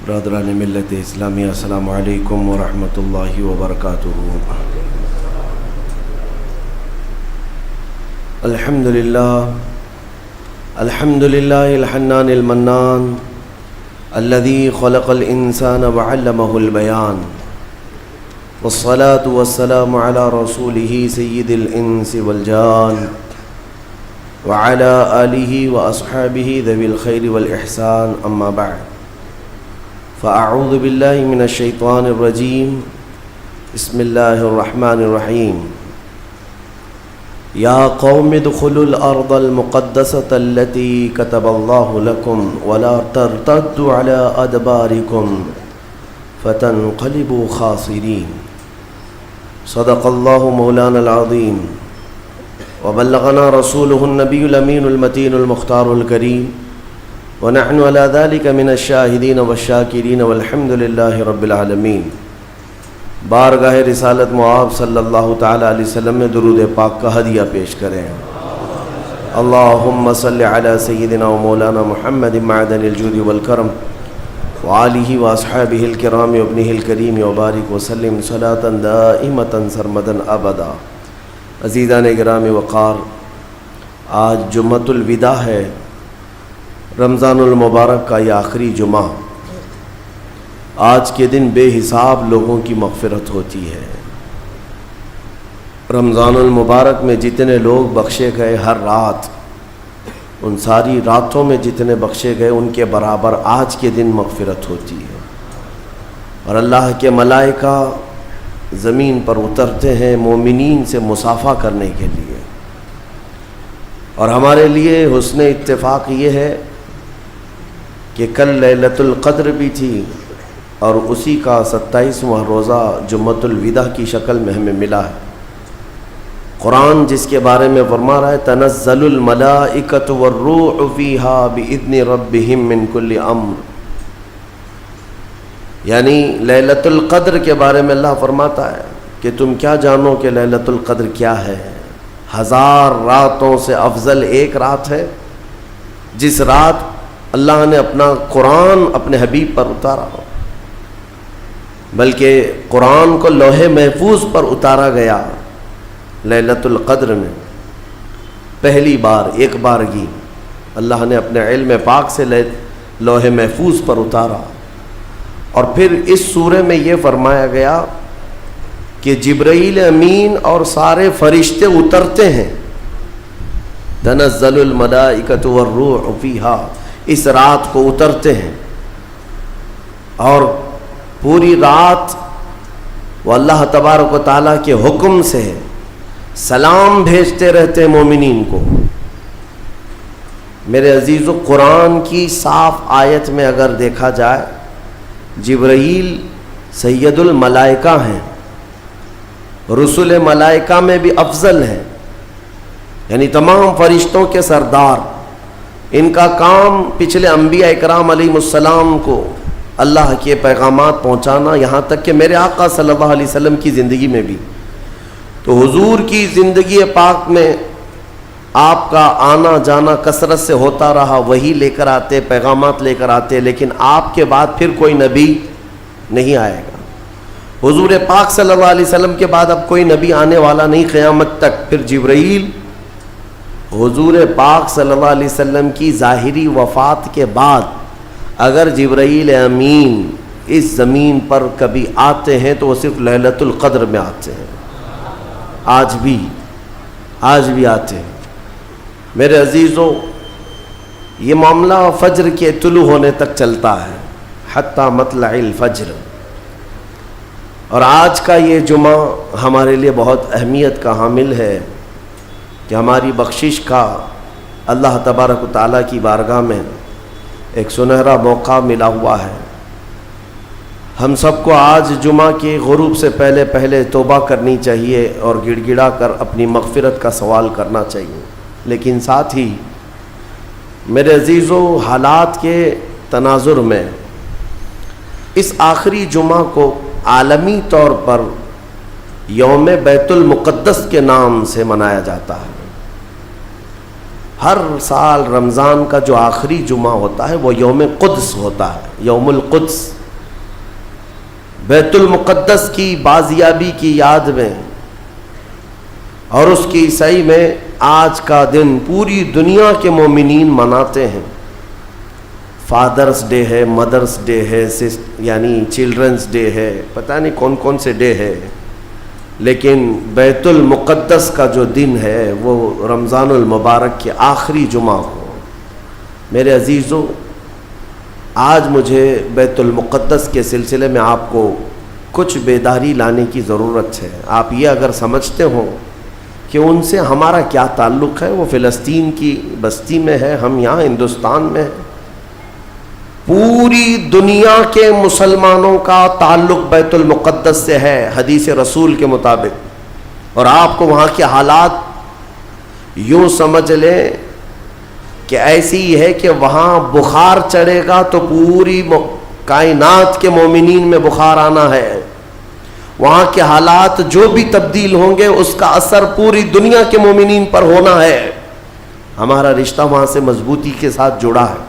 برادران ملت اسلامی، السلام علیکم ورحمۃ اللہ وبرکاتہ۔ الحمد للہ الحنان المنان الذي خلق الانسان وعلمه البیان، والصلاة والسلام على رسوله سید الانس والجان وعلى آلہ واصحابہ ذوی الخیر والاحسان، اما بعد فاعوذ باللہ من الشیطان الرجیم، بسم اللہ الرحمن الرحیم۔ یا قوم ادخلوا الارض المقدسة التي كتب اللہ لکم ولا ترتدوا على ادبارکم فتنقلبوا خاسرین۔ صدق اللہ مولانا العظیم وبلغنا رسولہ النبی الامین المتین المختار الکریم، ونحن على ذلك من الشاہدین والشاکرین والحمد للہ رب العالمین۔ بارگاہ رسالت معاب صلی اللہ تعالی علیہ وسلم میں درود پاک کا ہدیہ پیش کریں۔ اللہم صلی علی سیدنا و مولانا محمد معدن الجود والکرم وآلہ واصحابہ الکرام وابنہ الکریم وبارک وسلم صلاة دائمة سرمدا ابدا۔ عزیزان گرامی وقار، آج جمعۃ الوداع ہے، رمضان المبارک کا یہ آخری جمعہ۔ آج کے دن بے حساب لوگوں کی مغفرت ہوتی ہے۔ رمضان المبارک میں جتنے لوگ بخشے گئے ہر رات، ان ساری راتوں میں جتنے بخشے گئے ان کے برابر آج کے دن مغفرت ہوتی ہے۔ اور اللہ کے ملائکہ زمین پر اترتے ہیں مومنین سے مصافحہ کرنے کے لیے۔ اور ہمارے لیے حسن اتفاق یہ ہے کہ کل لیلۃ القدر بھی تھی اور اسی کا 27واں روزہ جمعۃ الوداع کی شکل میں ہمیں ملا ہے۔ قرآن جس کے بارے میں فرما رہا ہے تنزل الملائکۃ والروح فیہا باذن ربہم من کل امر، یعنی لیلۃ القدر کے بارے میں اللہ فرماتا ہے کہ تم کیا جانو کہ لیلۃ القدر کیا ہے؟ 1000 راتوں سے افضل ایک رات ہے، جس رات اللہ نے اپنا قرآن اپنے حبیب پر اتارا، بلکہ قرآن کو لوح محفوظ پر اتارا گیا۔ لیلۃ القدر میں پہلی بار ایک بارگی اللہ نے اپنے علم پاک سے لوح محفوظ پر اتارا۔ اور پھر اس سورہ میں یہ فرمایا گیا کہ جبرائیل امین اور سارے فرشتے اترتے ہیں، تنزل الملائکۃ والروح فیہا، اس رات کو اترتے ہیں، اور پوری رات وہ اللہ تبارک و تعالیٰ کے حکم سے سلام بھیجتے رہتے ہیں مومنین کو۔ میرے عزیزو، قرآن کی صاف آیت میں اگر دیکھا جائے، جبرائیل سید الملائکہ ہیں، رسول ملائکہ میں بھی افضل ہیں، یعنی تمام فرشتوں کے سردار۔ ان کا کام پچھلے انبیاء اکرام علیہ السلام کو اللہ کے پیغامات پہنچانا، یہاں تک کہ میرے آقا صلی اللہ علیہ وسلم کی زندگی میں بھی۔ تو حضور کی زندگی پاک میں آپ کا آنا جانا کثرت سے ہوتا رہا، وہی لے کر آتے، پیغامات لے کر آتے، لیکن آپ کے بعد پھر کوئی نبی نہیں آئے گا۔ حضور پاک صلی اللہ علیہ وسلم کے بعد اب کوئی نبی آنے والا نہیں قیامت تک۔ پھر جبرائیل حضور پاک صلی اللہ علیہ وسلم کی ظاہری وفات کے بعد اگر جبرائیل امین اس زمین پر کبھی آتے ہیں تو وہ صرف لیلۃ القدر میں آتے ہیں۔ آج بھی آتے ہیں۔ میرے عزیزو، یہ معاملہ فجر کے طلوع ہونے تک چلتا ہے، حتی مطلع الفجر۔ اور آج کا یہ جمعہ ہمارے لیے بہت اہمیت کا حامل ہے کہ ہماری بخشش کا اللہ تبارک و تعالیٰ کی بارگاہ میں ایک سنہرا موقع ملا ہوا ہے۔ ہم سب کو آج جمعہ کے غروب سے پہلے توبہ کرنی چاہیے اور گڑ گڑا کر اپنی مغفرت کا سوال کرنا چاہیے، لیکن ساتھ ہی میرے عزیزو، حالات کے تناظر میں اس آخری جمعہ کو عالمی طور پر یوم بیت المقدس کے نام سے منایا جاتا ہے۔ ہر سال رمضان کا جو آخری جمعہ ہوتا ہے وہ یوم قدس ہوتا ہے، یوم القدس۔ بیت المقدس کی بازیابی کی یاد میں اور اس کی عیسائی میں آج کا دن پوری دنیا کے مومنین مناتے ہیں. فادرز ڈے ہے, مدرز ڈے ہے, یعنی چلڈرنز ڈے ہے, پتہ نہیں کون کون سے ڈے ہے, لیکن بیت المقدس کا جو دن ہے وہ رمضان المبارک کے آخری جمعہ کو. میرے عزیزوں, آج مجھے بیت المقدس کے سلسلے میں آپ کو کچھ بیداری لانے کی ضرورت ہے. آپ یہ اگر سمجھتے ہو کہ ان سے ہمارا کیا تعلق ہے, وہ فلسطین کی بستی میں ہے, ہم یہاں ہندوستان میں ہیں. پوری دنیا کے مسلمانوں کا تعلق بیت المقدس سے ہے حدیث رسول کے مطابق, اور آپ کو وہاں کے حالات یوں سمجھ لیں کہ ایسی ہے کہ وہاں بخار چڑھے گا تو پوری کائنات کے مومنین میں بخار آنا ہے. وہاں کے حالات جو بھی تبدیل ہوں گے اس کا اثر پوری دنیا کے مومنین پر ہونا ہے. ہمارا رشتہ وہاں سے مضبوطی کے ساتھ جڑا ہے.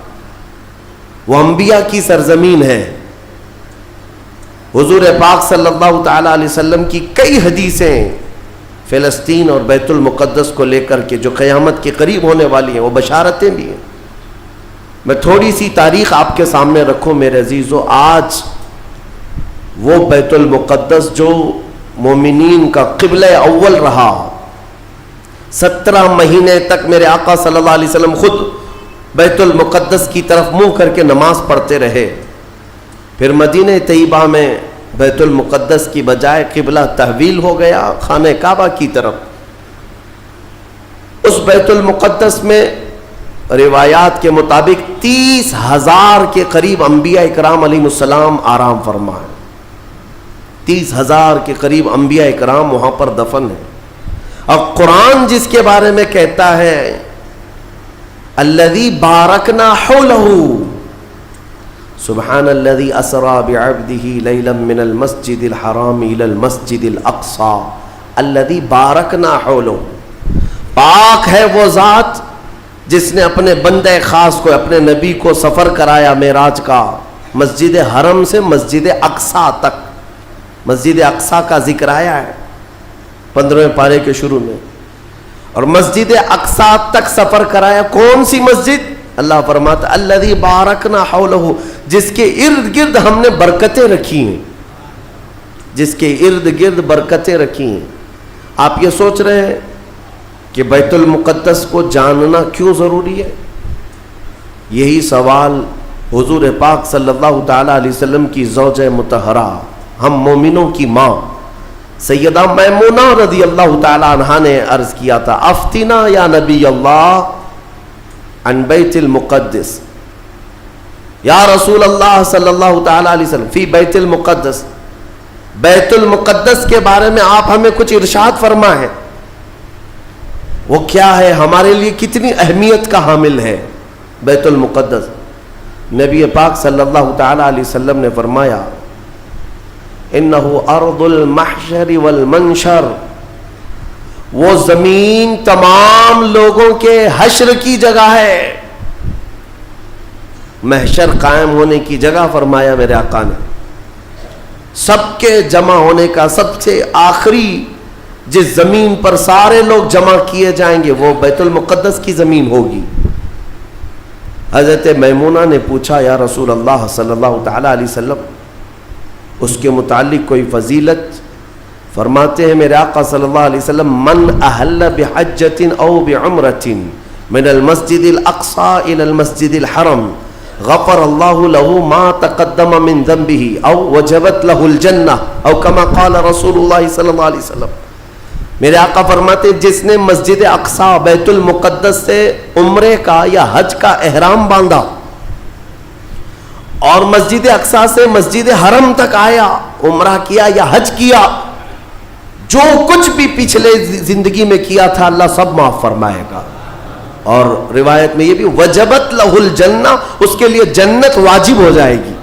وہ انبیاء کی سرزمین ہے. حضور پاک صلی اللہ تعالی علیہ وسلم کی کئی حدیثیں فلسطین اور بیت المقدس کو لے کر کے جو قیامت کے قریب ہونے والی ہیں, وہ بشارتیں بھی ہیں. میں تھوڑی سی تاریخ آپ کے سامنے رکھوں میرے عزیزو. آج وہ بیت المقدس جو مومنین کا قبلہ اول رہا, 17 مہینے تک میرے آقا صلی اللہ علیہ وسلم خود بیت المقدس کی طرف منہ کر کے نماز پڑھتے رہے. پھر مدینہ طیبہ میں بیت المقدس کی بجائے قبلہ تحویل ہو گیا خانہ کعبہ کی طرف. اس بیت المقدس میں روایات کے مطابق 30,000 کے قریب انبیاء اکرام علیہ السلام آرام فرما ہے. 30,000 کے قریب انبیاء اکرام وہاں پر دفن ہیں. اور قرآن جس کے بارے میں کہتا ہے الذی بارکنا حولہ, سبحان الذی اسری بعبدہ لیلا من المسجد الحرام الی المسجد الاقصی الذی بارکنا حولہ. پاک ہے وہ ذات جس نے اپنے بندے خاص کو, اپنے نبی کو سفر کرایا معراج کا, مسجد حرم سے مسجد اقصی تک. مسجد اقصی کا ذکر آیا ہے 15ویں پارے کے شروع میں, اور مسجد اقصی تک سفر کرایا. کون سی مسجد؟ اللہ فرماتا الذی بارکنا حولہ, جس کے ارد گرد ہم نے برکتیں رکھی ہیں, جس کے ارد گرد برکتیں رکھی ہیں. آپ یہ سوچ رہے ہیں کہ بیت المقدس کو جاننا کیوں ضروری ہے؟ یہی سوال حضور پاک صلی اللہ تعالی علیہ وسلم کی زوجہ مطہرہ, ہم مومنوں کی ماں سیدہ میمونہ رضی اللہ تعالی عنہا نے عرض کیا تھا, افتنا یا نبی اللہ عن بیت المقدس, یا رسول اللہ صلی اللہ تعالی علیہ وسلم فی بیت المقدس, بیت المقدس کے بارے میں آپ ہمیں کچھ ارشاد فرمائیں. وہ کیا ہے, ہمارے لیے کتنی اہمیت کا حامل ہے بیت المقدس؟ نبی پاک صلی اللہ تعالی علیہ وسلم نے فرمایا انہو ارض المحشر والمنشر, وہ زمین تمام لوگوں کے حشر کی جگہ ہے, محشر قائم ہونے کی جگہ فرمایا میرے آقا نے. سب کے جمع ہونے کا سب سے آخری جس زمین پر سارے لوگ جمع کیے جائیں گے وہ بیت المقدس کی زمین ہوگی. حضرت میمونہ نے پوچھا یا رسول اللہ صلی اللہ تعالی علیہ وسلم اس کے متعلق کوئی فضیلت؟ فرماتے ہیں میرے آقا صلی اللہ علیہ وسلم من احل بحجۃ او بعمرۃ من المسجد الاقصی الى المسجد الحرم غفر اللہ له ما تقدم من ذنبه او وجبت له الجنہ او کما قال رسول اللہ صلی اللہ علیہ وسلم. میرے آقا فرماتے جس نے مسجد اقصی بیت المقدس سے عمرے کا یا حج کا احرام باندھا اور مسجد اقصی سے مسجد حرم تک آیا, عمرہ کیا یا حج کیا, جو کچھ بھی پچھلے زندگی میں کیا تھا اللہ سب معاف فرمائے گا. اور روایت میں یہ بھی وجبت لہ الجنہ, اس کے لیے جنت واجب ہو جائے گی.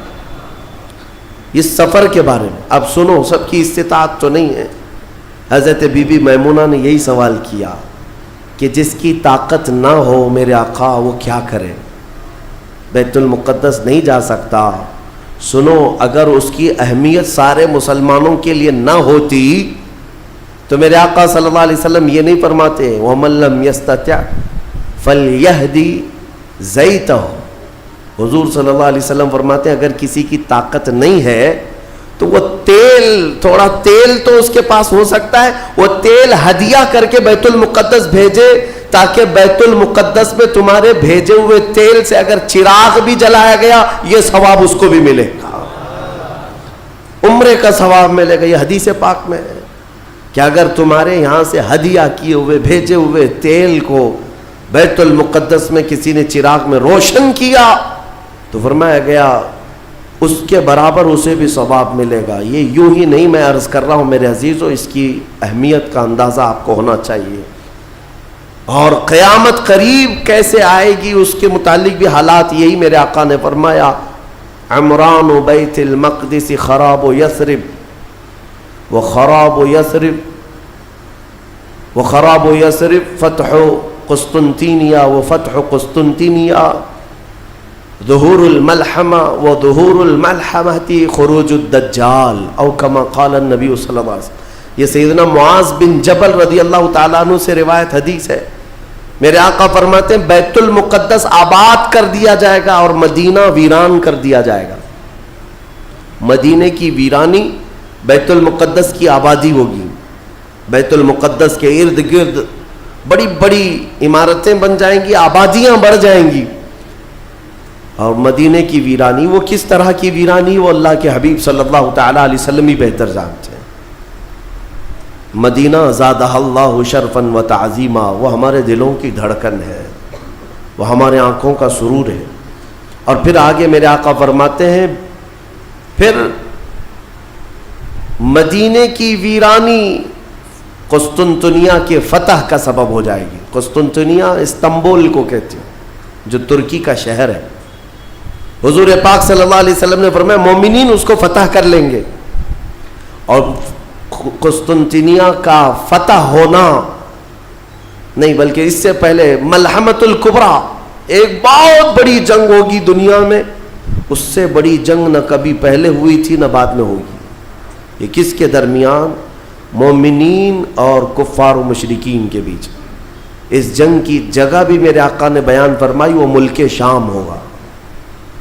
اس سفر کے بارے میں اب سنو, سب کی استطاعت تو نہیں ہے. حضرت بی بی میمونہ نے یہی سوال کیا کہ جس کی طاقت نہ ہو میرے آقا وہ کیا کرے, بیت المقدس نہیں جا سکتا, سنو اگر اس کی اہمیت سارے مسلمانوں کے لیے نہ ہوتی تو میرے آقا صلی اللہ علیہ وسلم یہ نہیں فرماتے وَمَن لَّمْ يَسْتَطِعْ فَلْيَهْدِ زَيْتَهُ. حضور صلی اللہ علیہ وسلم فرماتے ہیں اگر کسی کی طاقت نہیں ہے تو وہ تھوڑا تیل تو اس کے پاس ہو سکتا ہے، وہ تیل ہدیہ کر کے بیت المقدس بھیجے تاکہ بیت المقدس میں تمہارے بھیجے ہوئے تیل سے اگر چراغ بھی جلایا گیا یہ ثواب اس کو بھی ملے گا، عمرے کا ثواب ملے گا. یہ حدیث پاک میں ہے کہ اگر تمہارے یہاں سے ہدیہ کیے ہوئے بھیجے ہوئے تیل کو بیت المقدس میں کسی نے چراغ میں روشن کیا تو فرمایا گیا اس کے برابر اسے بھی ثواب ملے گا. یہ یوں ہی نہیں میں عرض کر رہا ہوں میرے عزیزو، اس کی اہمیت کا اندازہ آپ کو ہونا چاہیے. اور قیامت قریب کیسے آئے گی اس کے متعلق بھی حالات یہی میرے آقا نے فرمایا عمران بیت المقدس خراب یثرب وخراب یثرب فتح قسطنطینیہ وفتح قسطنطینیہ ظہور الملحمہ وظہور الملحمہ خروج الدجال او کما قال النبی صلی اللہ علیہ وسلم. یہ سیدنا معاذ بن جبل رضی اللہ تعالیٰ عنہ سے روایت حدیث ہے. میرے آقا فرماتے ہیں بیت المقدس آباد کر دیا جائے گا اور مدینہ ویران کر دیا جائے گا. مدینے کی ویرانی بیت المقدس کی آبادی ہوگی. بیت المقدس کے ارد گرد بڑی بڑی عمارتیں بن جائیں گی، آبادیاں بڑھ جائیں گی. اور مدینے کی ویرانی وہ کس طرح کی ویرانی وہ اللہ کے حبیب صلی اللہ تعالیٰ علیہ وسلم ہی بہتر جانتے ہیں. مدینہ زادہ اللہ شرفاً و تعظیما، وہ ہمارے دلوں کی دھڑکن ہے، وہ ہمارے آنکھوں کا سرور ہے. اور پھر آگے میرے آقا فرماتے ہیں پھر مدینے کی ویرانی قسطنطنیہ کے فتح کا سبب ہو جائے گی. قسطنطنیہ استنبول کو کہتے ہیں جو ترکی کا شہر ہے. حضور پاک صلی اللہ علیہ وسلم نے فرمایا مومنین اس کو فتح کر لیں گے. اور قسطنطنیہ کا فتح ہونا نہیں بلکہ اس سے پہلے ملحمۃ الکبریٰ ایک بہت بڑی جنگ ہوگی دنیا میں، اس سے بڑی جنگ نہ کبھی پہلے ہوئی تھی نہ بعد میں ہوگی. یہ کس کے درمیان؟ مومنین اور کفار و مشرکین کے بیچ. اس جنگ کی جگہ بھی میرے آقا نے بیان فرمائی، وہ ملک شام ہوگا،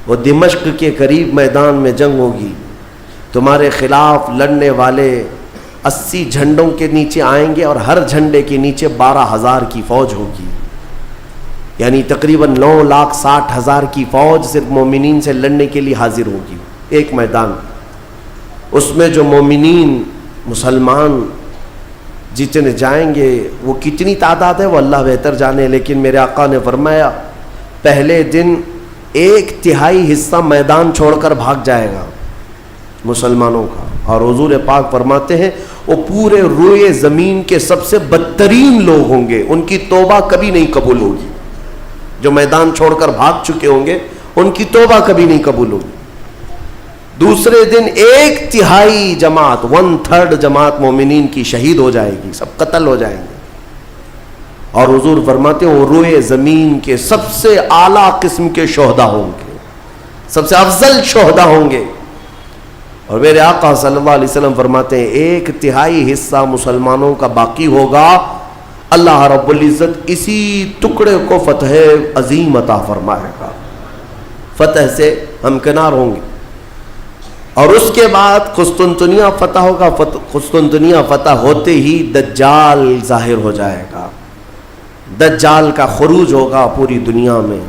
وہ دمشق کے قریب میدان میں جنگ ہوگی. تمہارے خلاف لڑنے والے 80 جھنڈوں کے نیچے آئیں گے اور ہر جھنڈے کے نیچے 12,000 کی فوج ہوگی، یعنی تقریباً 9,60,000 کی فوج صرف مومنین سے لڑنے کے لیے حاضر ہوگی ایک میدان. اس میں جو مومنین مسلمان جتنے جائیں گے وہ کتنی تعداد ہے وہ اللہ بہتر جانے، لیکن میرے آقا نے فرمایا پہلے دن 1/3 حصہ میدان چھوڑ کر بھاگ جائے گا مسلمانوں کا. اور حضور پاک فرماتے ہیں وہ پورے روئے زمین کے سب سے بدترین لوگ ہوں گے، ان کی توبہ کبھی نہیں قبول ہوگی. جو میدان چھوڑ کر بھاگ چکے ہوں گے ان کی توبہ کبھی نہیں قبول ہوگی. دوسرے دن 1/3 جماعت 1/3 جماعت مومنین کی شہید ہو جائے گی، سب قتل ہو جائیں گے. اور حضور فرماتے ہیں وہ روئے زمین کے سب سے اعلیٰ قسم کے شہداء ہوں گے، سب سے افضل شہداء ہوں گے. اور میرے آقا صلی اللہ علیہ وسلم فرماتے ہیں 1/3 حصہ مسلمانوں کا باقی ہوگا، اللہ رب العزت اسی ٹکڑے کو فتح عظیم عطا فرمائے گا، فتح سے ہمکنار ہوں گے. اور اس کے بعد قسطنطنیہ فتح ہوگا. قسطنطنیہ فتح ہوتے ہی دجال ظاہر ہو جائے گا، دجال کا خروج ہوگا پوری دنیا میں.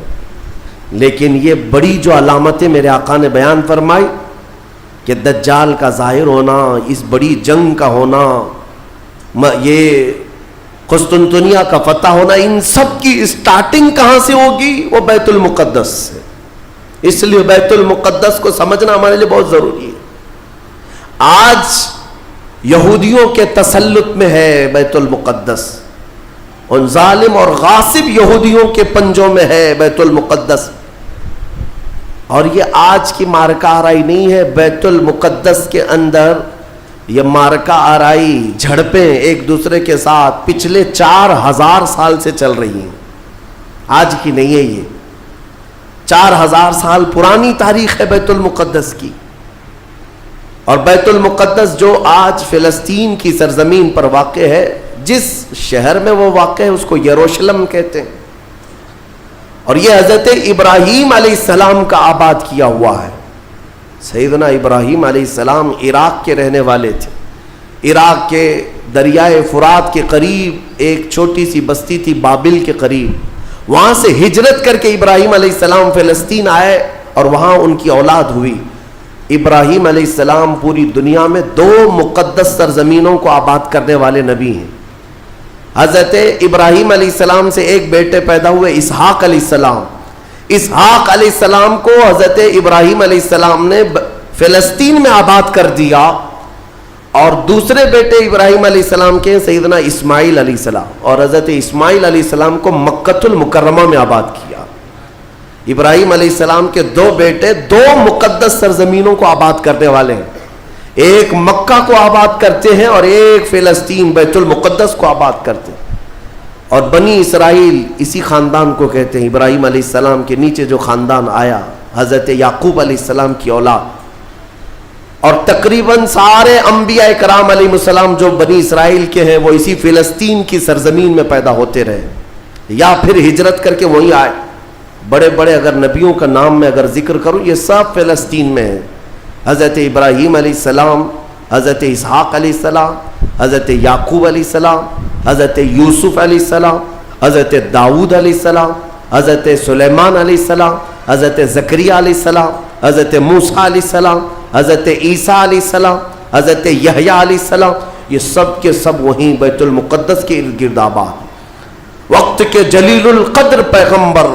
لیکن یہ بڑی جو علامتیں میرے آقا نے بیان فرمائی کہ دجال کا ظاہر ہونا، اس بڑی جنگ کا ہونا، یہ قسطنطنیہ کا فتح ہونا، ان سب کی اسٹارٹنگ کہاں سے ہوگی؟ وہ بیت المقدس سے. اس لیے بیت المقدس کو سمجھنا ہمارے لیے بہت ضروری ہے. آج یہودیوں کے تسلط میں ہے بیت المقدس، ان ظالم اور غاصب یہودیوں کے پنجوں میں ہے بیت المقدس. اور یہ آج کی مارکہ آرائی نہیں ہے، بیت المقدس کے اندر یہ مارکہ آرائی جھڑپیں ایک دوسرے کے ساتھ پچھلے 4000 سال سے چل رہی ہیں، آج کی نہیں ہے. یہ 4000 سال پرانی تاریخ ہے بیت المقدس کی. اور بیت المقدس جو آج فلسطین کی سرزمین پر واقع ہے، جس شہر میں وہ واقع ہے اس کو یروشلم کہتے ہیں. اور یہ حضرت ابراہیم علیہ السلام کا آباد کیا ہوا ہے. سیدنا ابراہیم علیہ السلام عراق کے رہنے والے تھے. عراق کے دریائے فرات کے قریب ایک چھوٹی سی بستی تھی بابل کے قریب. وہاں سے ہجرت کر کے ابراہیم علیہ السلام فلسطین آئے اور وہاں ان کی اولاد ہوئی. ابراہیم علیہ السلام پوری دنیا میں 2 مقدس سرزمینوں کو آباد کرنے والے نبی ہیں. حضرت ابراہیم علیہ السلام سے ایک بیٹے پیدا ہوئے اسحاق علیہ السلام. اسحاق علیہ السلام کو حضرت ابراہیم علیہ السلام نے فلسطین میں آباد کر دیا. اور دوسرے بیٹے ابراہیم علیہ السلام کے سیدنا اسماعیل علیہ السلام، اور حضرت اسماعیل علیہ السلام کو مکۃ المکرمہ میں آباد کیا. ابراہیم علیہ السلام کے 2 بیٹے 2 مقدس سرزمینوں کو آباد کرنے والے ہیں. ایک مکہ کو آباد کرتے ہیں اور ایک فلسطین بیت المقدس کو آباد کرتے ہیں. اور بنی اسرائیل اسی خاندان کو کہتے ہیں. ابراہیم علیہ السلام کے نیچے جو خاندان آیا حضرت یعقوب علیہ السلام کی اولاد، اور تقریباً سارے انبیاء کرام علیہ السلام جو بنی اسرائیل کے ہیں وہ اسی فلسطین کی سرزمین میں پیدا ہوتے رہے یا پھر ہجرت کر کے وہیں آئے. بڑے بڑے اگر نبیوں کا نام میں اگر ذکر کروں یہ سب فلسطین میں ہیں. حضرت ابراہیم علیہ السلام، حضرت اسحاق علیہ السلام، حضرت یعقوب علیہ السلام، حضرت یوسف علیہ السلام، حضرت داؤد علیہ السلام، حضرت سلیمان علیہ السلام، حضرت زکریہ علیہ السلام، حضرت موسیٰ علیہ السلام، حضرت عیسیٰ علیہ السلام، حضرت یحییٰ علیہ السلام، یہ سب کے سب وہیں بیت المقدس کے ارد گرد آباد. وقت کے جلیل القدر پیغمبر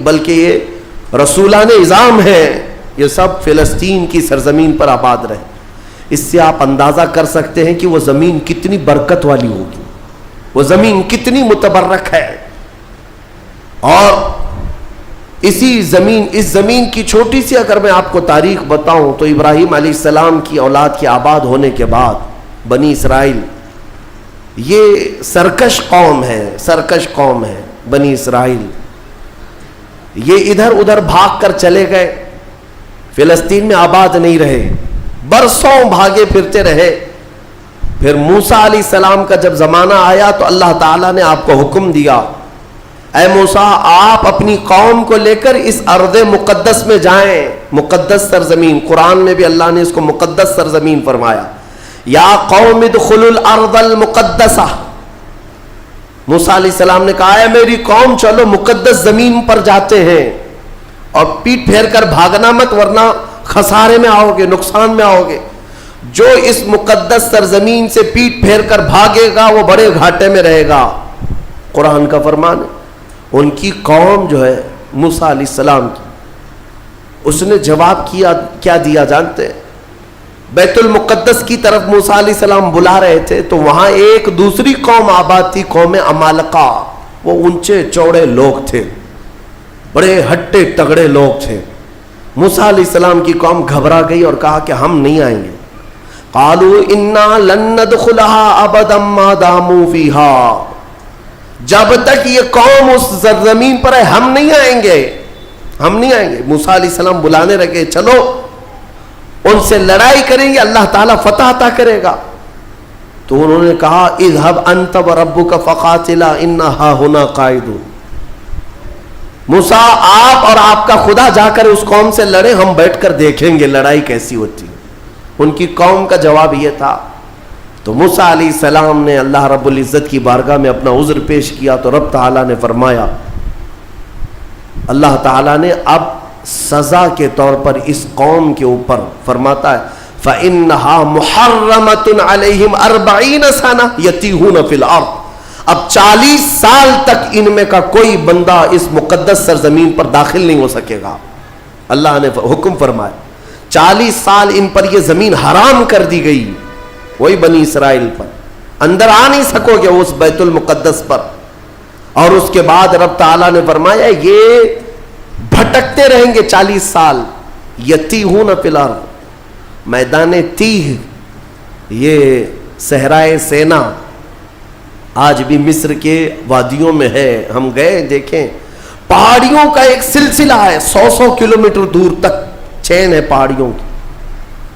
بلکہ یہ رسولان اعظام ہیں، یہ سب فلسطین کی سرزمین پر آباد رہے. اس سے آپ اندازہ کر سکتے ہیں کہ وہ زمین کتنی برکت والی ہوگی، وہ زمین کتنی متبرک ہے. اور اس زمین کی چھوٹی سی اگر میں آپ کو تاریخ بتاؤں تو ابراہیم علیہ السلام کی اولاد کے آباد ہونے کے بعد بنی اسرائیل یہ سرکش قوم ہے. بنی اسرائیل یہ ادھر ادھر بھاگ کر چلے گئے، فلسطین میں آباد نہیں رہے، برسوں بھاگے پھرتے رہے. پھر موسیٰ علیہ السلام کا جب زمانہ آیا تو اللہ تعالیٰ نے آپ کو حکم دیا، اے موسیٰ آپ اپنی قوم کو لے کر اس ارض مقدس میں جائیں. مقدس سرزمین، قرآن میں بھی اللہ نے اس کو مقدس سرزمین فرمایا. یا قوم ادخلوا الارض المقدسہ. موسیٰ علیہ السلام نے کہا ہے میری قوم چلو مقدس زمین پر جاتے ہیں، اور پیٹ پھیر کر بھاگنا مت ورنہ خسارے میں آؤ گے، نقصان میں آؤ گے. جو اس مقدس سرزمین سے پیٹ پھیر کر بھاگے گا وہ بڑے گھاٹے میں رہے گا. قرآن کا فرمان ہے. ان کی قوم جو ہے موسیٰ علیہ السلام کی، اس نے جواب کیا دیا جانتے ہیں؟ بیت المقدس کی طرف موسیٰ علیہ السلام بلا رہے تھے تو وہاں ایک دوسری قوم آباد تھی، قوم عمالقہ. وہ اونچے چوڑے لوگ تھے، بڑے ہٹے تگڑے لوگ تھے. موسیٰ علیہ السلام کی قوم گھبرا گئی اور کہا کہ ہم نہیں آئیں گے. قالوا انا لن ندخلها ابدا ما داموا فيها. جب تک یہ قوم اس زمین پر ہے ہم نہیں آئیں گے. موسیٰ علیہ السلام بلانے لگے، چلو ان سے لڑائی کریں گے، اللہ تعالیٰ فتح عطا کرے گا. تو انہوں نے کہا اذهب انت وربك فقاتلا انا هاهنا قاعدون. موسیٰ آپ اور آپ کا خدا جا کر اس قوم سے لڑے، ہم بیٹھ کر دیکھیں گے لڑائی کیسی ہوتی. ان کی قوم کا جواب یہ تھا. تو موسیٰ علیہ السلام نے اللہ رب العزت کی بارگاہ میں اپنا عذر پیش کیا تو رب تعالیٰ نے فرمایا، اللہ تعالیٰ نے اب سزا کے طور پر اس قوم کے اوپر فرماتا ہے فَإِنَّهَا مُحَرَّمَةٌ عَلَيْهِمْ 40 سَنَةً يَتِيهُونَ فِي الْأَرْضِ. اب 40 سال تک ان میں کا کوئی بندہ اس مقدس سرزمین پر داخل نہیں ہو سکے گا. اللہ نے حکم فرمایا 40 سال ان پر یہ زمین حرام کر دی گئی، وہی بنی اسرائیل پر اندر آ نہیں سکو گے اس بیت المقدس پر. اور اس کے بعد رب تعالیٰ نے فرمایا یہ بھٹکتے رہیں گے 40 سال. یتیہون فی الارض، میدان تیہ، یہ صحرائے سینا آج بھی مصر کے وادیوں میں ہے. ہم گئے دیکھیں پہاڑیوں کا ایک سلسلہ ہے, 100 کلومیٹر دور تک چین ہے پہاڑیوں کی,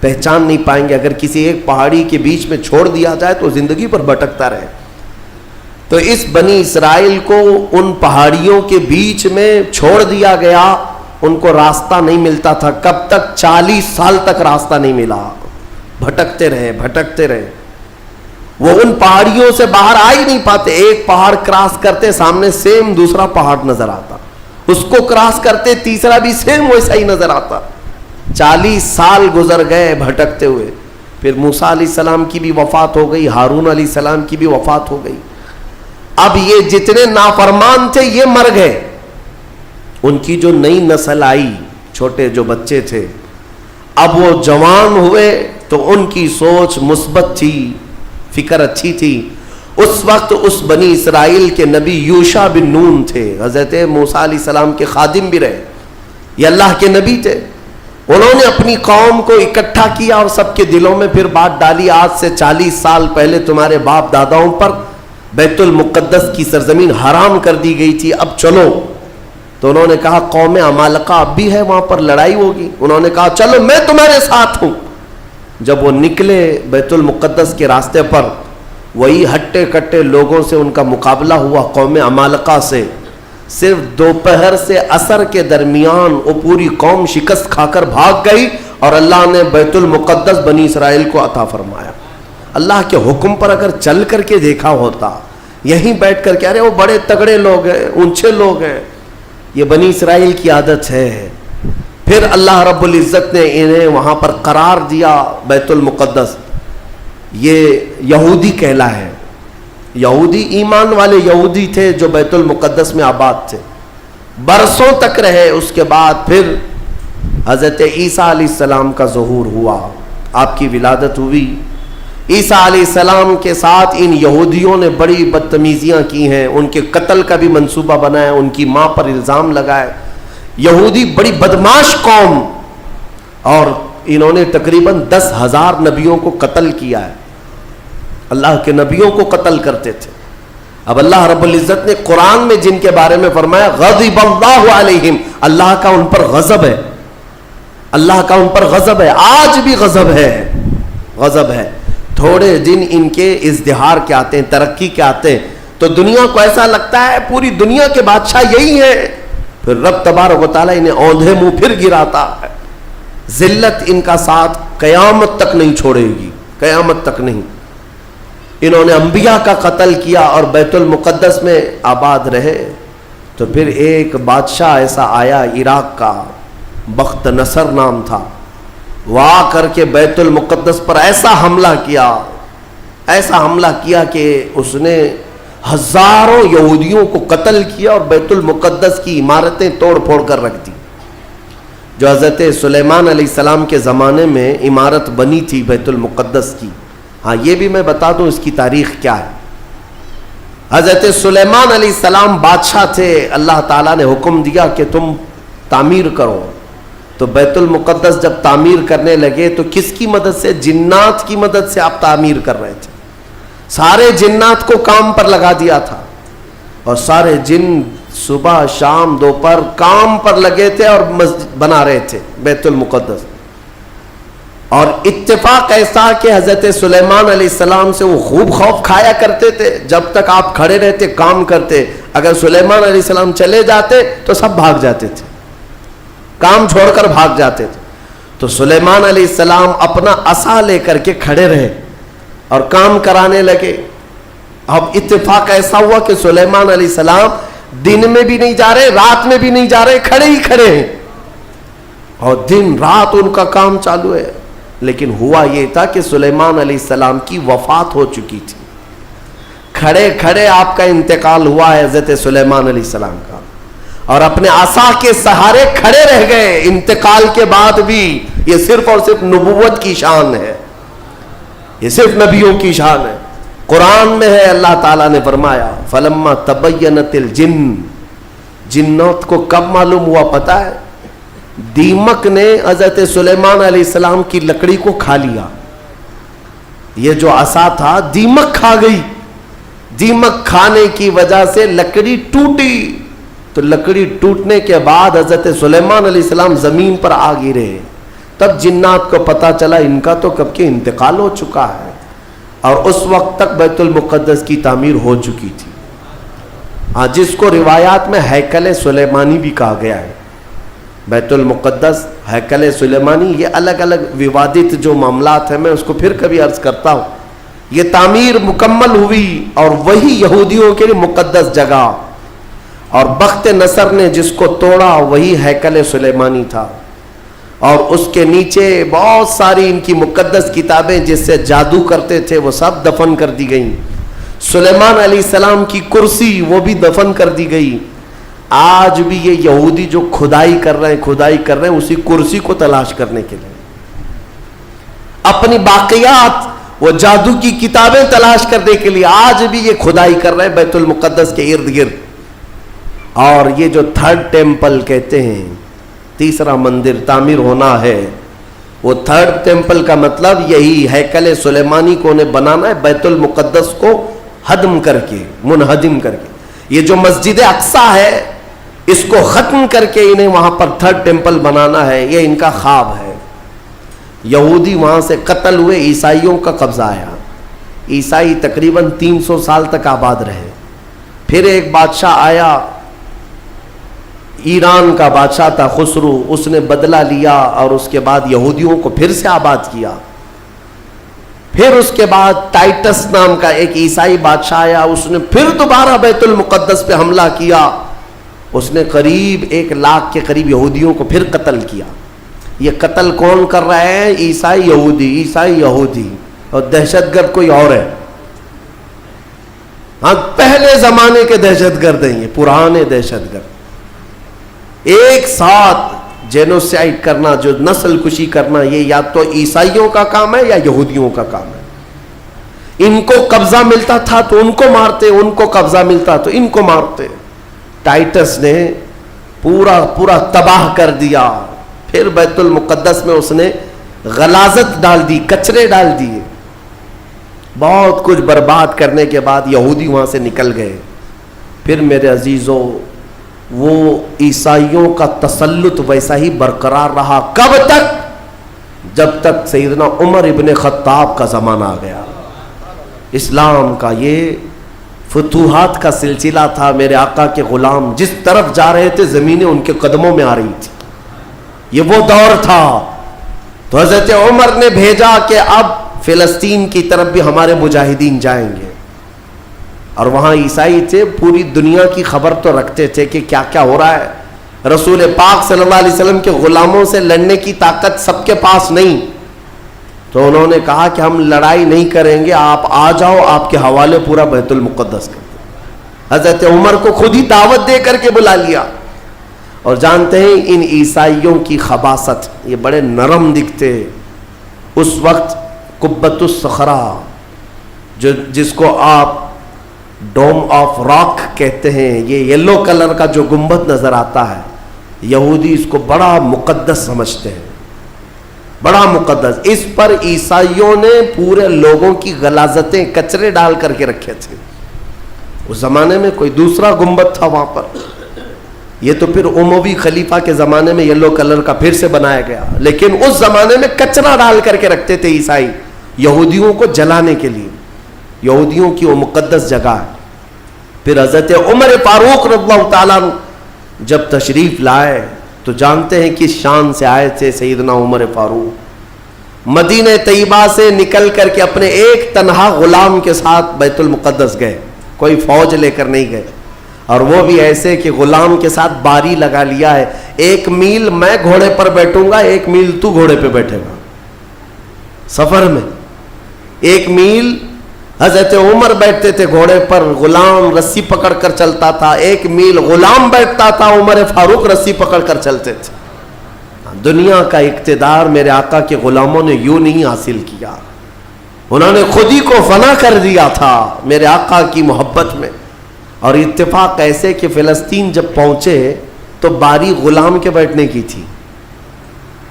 پہچان نہیں پائیں گے. اگر کسی ایک پہاڑی کے بیچ میں چھوڑ دیا جائے تو زندگی پر بھٹکتا رہے. تو اس بنی اسرائیل کو ان پہاڑیوں کے بیچ میں چھوڑ دیا گیا, ان کو راستہ نہیں ملتا تھا. کب تک؟ 40 سال تک راستہ نہیں ملا, بھٹکتے رہے. وہ ان پہاڑیوں سے باہر آ ہی نہیں پاتے. ایک پہاڑ کراس کرتے, سامنے سیم دوسرا پہاڑ نظر آتا, اس کو کراس کرتے تیسرا بھی سیم ویسا ہی نظر آتا. 40 سال گزر گئے بھٹکتے ہوئے. پھر موسیٰ علیہ السلام کی بھی وفات ہو گئی, ہارون علیہ السلام کی بھی وفات ہو گئی. اب یہ جتنے نافرمان تھے یہ مر گئے. ان کی جو نئی نسل آئی, چھوٹے جو بچے تھے, اب وہ جوان ہوئے تو ان کی سوچ مثبت تھی, فکر اچھی تھی. اس وقت اس بنی اسرائیل کے نبی یوشع بن نون تھے, حضرت موسیٰ علیہ السلام کے خادم بھی رہے, یہ اللہ کے نبی تھے. انہوں نے اپنی قوم کو اکٹھا کیا اور سب کے دلوں میں پھر بات ڈالی, آج سے 40 سال پہلے تمہارے باپ داداؤں پر بیت المقدس کی سرزمین حرام کر دی گئی تھی, اب چلو. تو انہوں نے کہا قوم عمالقہ اب بھی ہے, وہاں پر لڑائی ہوگی. انہوں نے کہا چلو میں تمہارے ساتھ ہوں. جب وہ نکلے بیت المقدس کے راستے پر, وہی ہٹے کٹے لوگوں سے ان کا مقابلہ ہوا, قوم عمالقہ سے. صرف دوپہر سے عصر کے درمیان وہ پوری قوم شکست کھا کر بھاگ گئی اور اللہ نے بیت المقدس بنی اسرائیل کو عطا فرمایا. اللہ کے حکم پر اگر چل کر کے دیکھا ہوتا, یہیں بیٹھ کر کے ارے وہ بڑے تگڑے لوگ ہیں, اونچے لوگ ہیں, یہ بنی اسرائیل کی عادت ہے. پھر اللہ رب العزت نے انہیں وہاں پر قرار دیا. بیت المقدس یہ یہودی کہلا ہے, یہودی ایمان والے یہودی تھے جو بیت المقدس میں آباد تھے, برسوں تک رہے. اس کے بعد پھر حضرت عیسیٰ علیہ السلام کا ظہور ہوا, آپ کی ولادت ہوئی. عیسیٰ علیہ السلام کے ساتھ ان یہودیوں نے بڑی بدتمیزیاں کی ہیں, ان کے قتل کا بھی منصوبہ بنایا, ان کی ماں پر الزام لگائے. یہودی بڑی بدماش قوم, اور انہوں نے تقریباً 10,000 نبیوں کو قتل کیا ہے, اللہ کے نبیوں کو قتل کرتے تھے. اب اللہ رب العزت نے قرآن میں جن کے بارے میں فرمایا غضب اللہ علیہم, اللہ کا ان پر غضب ہے, اللہ کا ان پر غضب ہے, آج بھی غضب ہے. تھوڑے دن ان کے ازدہار کے آتے ہیں, ترقی کے آتے ہیں, تو دنیا کو ایسا لگتا ہے پوری دنیا کے بادشاہ یہی ہیں. پھر رب تبارک و تعالیٰ انہیں اوندھے منہ پھر گراتا ہے. ذلت ان کا ساتھ قیامت تک نہیں چھوڑے گی, قیامت تک نہیں. انہوں نے انبیاء کا قتل کیا اور بیت المقدس میں آباد رہے. تو پھر ایک بادشاہ ایسا آیا عراق کا, بخت نصر نام تھا, وہ آ کر کے بیت المقدس پر ایسا حملہ کیا کہ اس نے ہزاروں یہودیوں کو قتل کیا اور بیت المقدس کی عمارتیں توڑ پھوڑ کر رکھ دی. جو حضرت سلیمان علیہ السلام کے زمانے میں عمارت بنی تھی بیت المقدس کی. ہاں یہ بھی میں بتا دوں اس کی تاریخ کیا ہے. حضرت سلیمان علیہ السلام بادشاہ تھے, اللہ تعالیٰ نے حکم دیا کہ تم تعمیر کرو. تو بیت المقدس جب تعمیر کرنے لگے تو کس کی مدد سے؟ جنات کی مدد سے آپ تعمیر کر رہے تھے. سارے جنات کو کام پر لگا دیا تھا اور سارے جن صبح شام دوپہر کام پر لگے تھے اور مسجد بنا رہے تھے بیت المقدس. اور اتفاق ایسا کہ حضرت سلیمان علیہ السلام سے وہ خوب خوف کھایا کرتے تھے. جب تک آپ کھڑے رہتے کام کرتے, اگر سلیمان علیہ السلام چلے جاتے تو سب بھاگ جاتے تھے, کام چھوڑ کر بھاگ جاتے تھے. تو سلیمان علیہ السلام اپنا عصا لے کر کے کھڑے رہے اور کام کرانے لگے. اب اتفاق ایسا ہوا کہ سلیمان علیہ السلام دن میں بھی نہیں جا رہے, رات میں بھی نہیں جا رہے, کھڑے ہی کھڑے ہیں اور دن رات ان کا کام چالو ہے. لیکن ہوا یہ تھا کہ سلیمان علیہ السلام کی وفات ہو چکی تھی. کھڑے کھڑے آپ کا انتقال ہوا ہے حضرت سلیمان علیہ السلام کا, اور اپنے عصا کے سہارے کھڑے رہ گئے انتقال کے بعد بھی. یہ صرف اور صرف نبوت کی شان ہے, یہ صرف نبیوں کی شان ہے. قرآن میں ہے, اللہ تعالیٰ نے فرمایا فلما تبینت الجن, جنات کو کب معلوم ہوا پتا ہے؟ دیمک نے حضرت سلیمان علیہ السلام کی لکڑی کو کھا لیا. یہ جو عصا تھا دیمک کھا گئی, دیمک کھانے کی وجہ سے لکڑی ٹوٹی. تو لکڑی ٹوٹنے کے بعد حضرت سلیمان علیہ السلام زمین پر آ گرے. تب جنات کو پتا چلا ان کا تو کب کے انتقال ہو چکا ہے, اور اس وقت تک بیت المقدس کی تعمیر ہو چکی تھی. جس کو روایات میں ہیکل سلیمانی بھی کہا گیا ہے. بیت المقدس, ہیکل سلیمانی, یہ الگ الگ ووادت جو معاملات ہیں, میں اس کو پھر کبھی عرض کرتا ہوں. یہ تعمیر مکمل ہوئی اور وہی یہودیوں کے لیے مقدس جگہ, اور بخت نصر نے جس کو توڑا وہی ہیکل سلیمانی تھا. اور اس کے نیچے بہت ساری ان کی مقدس کتابیں جس سے جادو کرتے تھے وہ سب دفن کر دی گئیں. سلیمان علیہ السلام کی کرسی وہ بھی دفن کر دی گئی. آج بھی یہ یہودی جو کھدائی کر رہے ہیں اسی کرسی کو تلاش کرنے کے لیے, اپنی باقیات وہ جادو کی کتابیں تلاش کرنے کے لیے آج بھی یہ کھدائی کر رہے ہیں بیت المقدس کے ارد گرد. اور یہ جو تھرڈ ٹیمپل کہتے ہیں, تیسرا مندر تعمیر ہونا ہے, وہ تھرڈ ٹیمپل کا مطلب یہی ہیکل سلیمانی کو انہیں بنانا ہے, بیت المقدس کو ہدم کر کے, منہدم کر کے. یہ جو مسجد اقصی ہے اس کو ختم کر کے انہیں وہاں پر تھرڈ ٹیمپل بنانا ہے, یہ ان کا خواب ہے. یہودی وہاں سے قتل ہوئے, عیسائیوں کا قبضہ آیا. عیسائی تقریباً 300 سال تک آباد رہے. پھر ایک بادشاہ آیا, ایران کا بادشاہ تھا خسرو, اس نے بدلہ لیا اور اس کے بعد یہودیوں کو پھر سے آباد کیا. پھر اس کے بعد ٹائٹس نام کا ایک عیسائی بادشاہ آیا, اس نے پھر دوبارہ بیت المقدس پہ حملہ کیا. اس نے قریب 1 لاکھ کے قریب یہودیوں کو پھر قتل کیا. یہ قتل کون کر رہا ہے؟ عیسائی یہودی, اور دہشت گرد کوئی اور ہے. ہاں, پہلے زمانے کے دہشت گرد ہیں یہ, پرانے دہشت گرد. ایک ساتھ جینوسائیڈ کرنا, جو نسل کشی کرنا, یہ یا تو عیسائیوں کا کام ہے یا یہودیوں کا کام ہے. ان کو قبضہ ملتا تھا تو ان کو مارتے, ان کو قبضہ ملتا تو ان کو مارتے. ٹائٹس نے پورا تباہ کر دیا. پھر بیت المقدس میں اس نے غلاظت ڈال دی, کچرے ڈال دیے. بہت کچھ برباد کرنے کے بعد یہودی وہاں سے نکل گئے. پھر میرے عزیزو, وہ عیسائیوں کا تسلط ویسا ہی برقرار رہا. کب تک؟ جب تک سیدنا عمر ابن خطاب کا زمانہ آ گیا. اسلام کا یہ فتوحات کا سلسلہ تھا. میرے آقا کے غلام جس طرف جا رہے تھے زمینیں ان کے قدموں میں آ رہی تھی. یہ وہ دور تھا. تو حضرت عمر نے بھیجا کہ اب فلسطین کی طرف بھی ہمارے مجاہدین جائیں گے. اور وہاں عیسائی تھے, پوری دنیا کی خبر تو رکھتے تھے کہ کیا کیا ہو رہا ہے. رسول پاک صلی اللہ علیہ وسلم کے غلاموں سے لڑنے کی طاقت سب کے پاس نہیں. تو انہوں نے کہا کہ ہم لڑائی نہیں کریں گے, آپ آ جاؤ, آپ کے حوالے پورا بیت المقدس کر دیں. حضرت عمر کو خود ہی دعوت دے کر کے بلا لیا. اور جانتے ہیں ان عیسائیوں کی خباثت, یہ بڑے نرم دکھتے. اس وقت قبۃ الصخرہ, جس کو آپ ڈوم آف راک کہتے ہیں, یہ یلو کلر کا جو گنبد نظر آتا ہے, یہودی اس کو بڑا مقدس سمجھتے ہیں, بڑا مقدس. اس پر عیسائیوں نے پورے لوگوں کی غلاظتیں, کچرے ڈال کر کے رکھے تھے. اس زمانے میں کوئی دوسرا گنبد تھا وہاں پر. یہ تو پھر اموی خلیفہ کے زمانے میں یلو کلر کا پھر سے بنایا گیا, لیکن اس زمانے میں کچرا ڈال کر کے رکھتے تھے عیسائی یہودیوں کو جلانے کے لیے. یہودیوں کی وہ مقدس جگہ ہے. پھر حضرت عمر فاروق رضی اللہ تعالیٰ جب تشریف لائے تو جانتے ہیں کس شان سے آئے تھے سیدنا عمر فاروق. مدینہ طیبہ سے نکل کر کے اپنے ایک تنہا غلام کے ساتھ بیت المقدس گئے, کوئی فوج لے کر نہیں گئے. اور وہ بھی ایسے کہ غلام کے ساتھ باری لگا لیا ہے, 1 میل میں گھوڑے پر بیٹھوں گا, 1 میل تو گھوڑے پہ بیٹھے گا. سفر میں 1 میل حضرت عمر بیٹھتے تھے گھوڑے پر, غلام رسی پکڑ کر چلتا تھا. 1 میل غلام بیٹھتا تھا, عمر فاروق رسی پکڑ کر چلتے تھے. دنیا کا اقتدار میرے آقا کے غلاموں نے یوں نہیں حاصل کیا, انہوں نے خود ہی کو فنا کر دیا تھا میرے آقا کی محبت میں. اور اتفاق ایسے کہ فلسطین جب پہنچے تو باری غلام کے بیٹھنے کی تھی.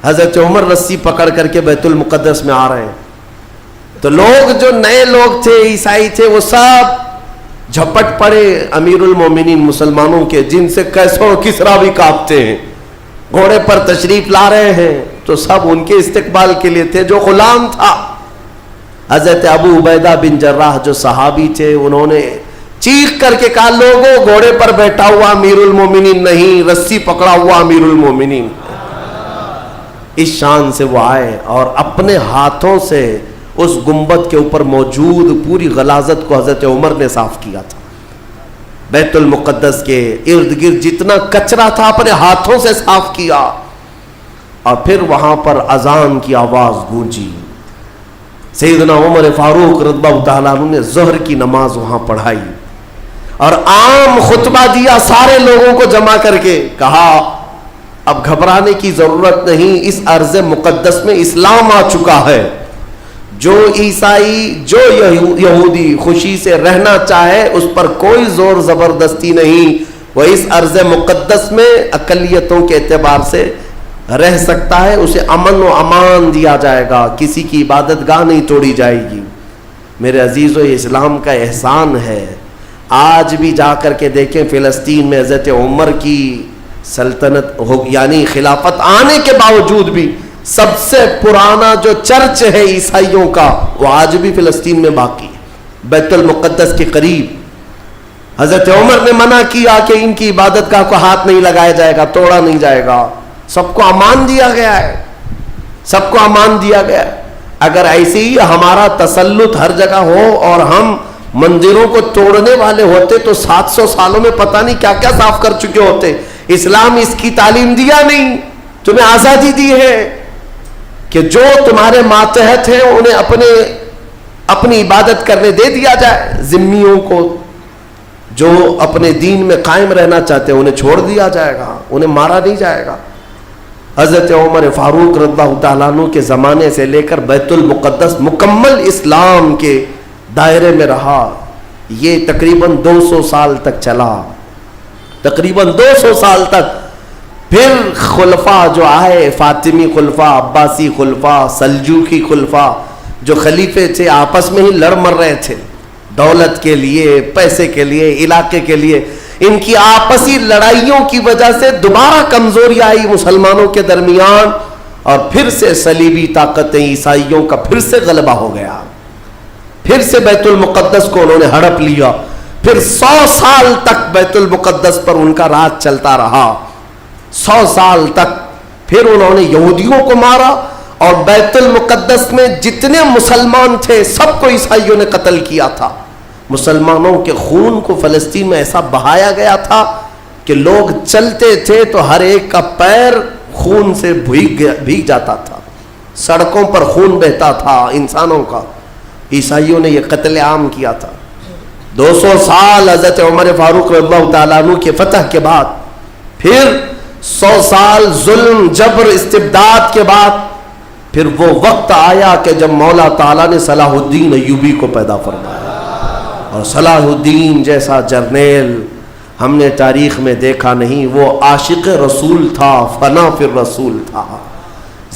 حضرت عمر رسی پکڑ کر کے بیت المقدس میں آ رہے ہیں, تو لوگ جو نئے لوگ تھے, عیسائی تھے, وہ سب جھپٹ پڑے امیر المومنین مسلمانوں کے، جن سے کیسر و کسریٰ بھی کانپتے ہیں، گھوڑے پر تشریف لا رہے ہیں، تو سب ان کے استقبال کے لیے تھے. جو غلام تھا حضرت ابو عبیدہ بن جراح جو صحابی تھے، انہوں نے چیخ کر کے کہا لوگوں گھوڑے پر بیٹھا ہوا امیر المومنین نہیں، رسی پکڑا ہوا امیر المومنین. اس شان سے وہ آئے اور اپنے ہاتھوں سے اس گنبد کے اوپر موجود پوری غلاظت کو حضرت عمر نے صاف کیا تھا. بیت المقدس کے ارد گرد جتنا کچرا تھا اپنے ہاتھوں سے صاف کیا، اور پھر وہاں پر اذان کی آواز گونجی. سیدنا عمر فاروق رضی اللہ تعالیٰ عنہ نے ظہر کی نماز وہاں پڑھائی اور عام خطبہ دیا سارے لوگوں کو جمع کر کے. کہا اب گھبرانے کی ضرورت نہیں، اس ارض مقدس میں اسلام آ چکا ہے. جو عیسائی جو یہودی خوشی سے رہنا چاہے اس پر کوئی زور زبردستی نہیں، وہ اس ارض مقدس میں اقلیتوں کے اعتبار سے رہ سکتا ہے، اسے امن و امان دیا جائے گا، کسی کی عبادت گاہ نہیں توڑی جائے گی. میرے عزیزو، یہ اسلام کا احسان ہے. آج بھی جا کر کے دیکھیں فلسطین میں حضرت عمر کی سلطنت یعنی خلافت آنے کے باوجود بھی سب سے پرانا جو چرچ ہے عیسائیوں کا وہ آج بھی فلسطین میں باقی ہے، بیت المقدس کے قریب. حضرت عمر نے منع کیا کہ ان کی عبادت گاہ کو ہاتھ نہیں لگایا جائے گا، توڑا نہیں جائے گا. سب کو امان دیا گیا ہے، سب کو امان دیا گیا ہے. اگر ایسے ہی ہمارا تسلط ہر جگہ ہو اور ہم مندروں کو توڑنے والے ہوتے تو 700 سالوں میں پتہ نہیں کیا کیا صاف کر چکے ہوتے. اسلام اس کی تعلیم دیا نہیں، تمہیں آزادی دی ہے کہ جو تمہارے ماتحت ہیں انہیں اپنی عبادت کرنے دے دیا جائے. ذمیوں کو جو اپنے دین میں قائم رہنا چاہتے ہیں انہیں چھوڑ دیا جائے گا، انہیں مارا نہیں جائے گا. حضرت عمر فاروق رضی اللہ تعالیٰ عنہ کے زمانے سے لے کر بیت المقدس مکمل اسلام کے دائرے میں رہا. یہ تقریباً 200 سال تک چلا، تقریباً 200 سال تک. پھر خلفاء جو آئے، فاطمی خلفاء، عباسی خلفاء، سلجوقی خلفاء، جو خلیفے تھے آپس میں ہی لڑ مر رہے تھے دولت کے لیے، پیسے کے لیے، علاقے کے لیے. ان کی آپسی لڑائیوں کی وجہ سے دوبارہ کمزوری آئی مسلمانوں کے درمیان، اور پھر سے صلیبی طاقتیں عیسائیوں کا پھر سے غلبہ ہو گیا. پھر سے بیت المقدس کو انہوں نے ہڑپ لیا. پھر 100 سال تک بیت المقدس پر ان کا راج چلتا رہا، 100 سال تک. پھر انہوں نے یہودیوں کو مارا اور بیت المقدس میں جتنے مسلمان تھے سب کو عیسائیوں نے قتل کیا تھا. مسلمانوں کے خون کو فلسطین میں ایسا بہایا گیا تھا کہ لوگ چلتے تھے تو ہر ایک کا پیر خون سے بھیگ جاتا تھا، سڑکوں پر خون بہتا تھا انسانوں کا. عیسائیوں نے یہ قتل عام کیا تھا. 200 سال حضرت عمر فاروق رضی اللہ تعالیٰ عنہ کے فتح کے بعد، پھر 100 سال ظلم جبر استبداد کے بعد، پھر وہ وقت آیا کہ جب مولا تعالیٰ نے صلاح الدین ایوبی کو پیدا فرمایا. اور صلاح الدین جیسا جرنیل ہم نے تاریخ میں دیکھا نہیں. وہ عاشق رسول تھا، فنا فی الرسول تھا،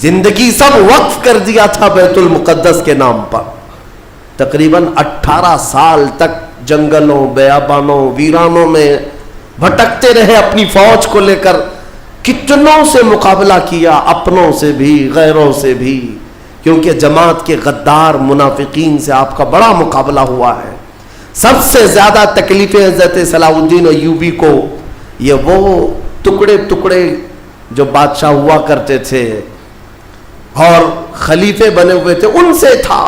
زندگی سب وقف کر دیا تھا بیت المقدس کے نام پر. تقریباً 18 سال تک جنگلوں، بیابانوں، ویرانوں میں بھٹکتے رہے اپنی فوج کو لے کر. کتنوں سے مقابلہ کیا، اپنوں سے بھی غیروں سے بھی، کیونکہ جماعت کے غدار منافقین سے آپ کا بڑا مقابلہ ہوا ہے. سب سے زیادہ تکلیفیں حضرت صلاح الدین ایوبی کو یہ وہ ٹکڑے ٹکڑے جو بادشاہ ہوا کرتے تھے اور خلیفے بنے ہوئے تھے ان سے تھا،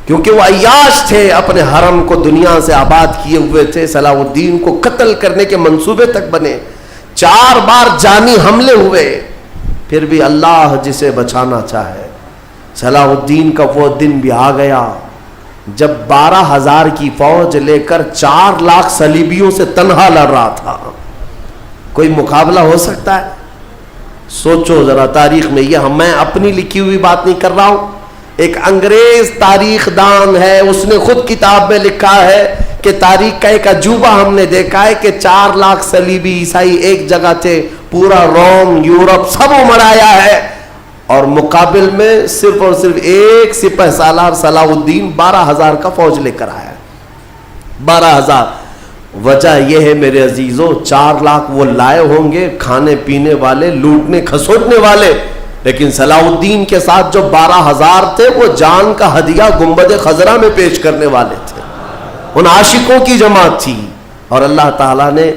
کیونکہ وہ عیاش تھے، اپنے حرم کو دنیا سے آباد کیے ہوئے تھے. صلاح الدین کو قتل کرنے کے منصوبے تک بنے، 4 بار جانی حملے ہوئے، پھر بھی اللہ جسے بچانا چاہے. صلاح الدین کا وہ دن بھی آ گیا جب 12,000 کی فوج لے کر 4 لاکھ صلیبیوں سے تنہا لڑ رہا تھا. کوئی مقابلہ ہو سکتا ہے؟ سوچو ذرا تاریخ میں. یہ میں اپنی لکھی ہوئی بات نہیں کر رہا ہوں، ایک انگریز تاریخ دان ہے، اس نے خود کتاب میں لکھا ہے کہ تاریخ کا ایک عجوبہ ہم نے دیکھا ہے کہ 4 لاکھ صلیبی عیسائی ایک جگہ تھے، پورا روم، یورپ سب مرایا ہے، اور مقابل میں صرف اور صرف ایک سپہ سالار صلاح الدین 12,000 کا فوج لے کر آیا. 12,000. وجہ یہ ہے میرے عزیزوں 4 لاکھ وہ لائے ہوں گے کھانے پینے والے, لوٹنے کھسوٹنے والے, لیکن صلاح الدین کے ساتھ جو 12,000 تھے وہ جان کا ہدیہ گنبد خضرا میں پیش کرنے والے تھے. ان عاشقوں کی جماعت تھی, اور اللہ تعالیٰ نے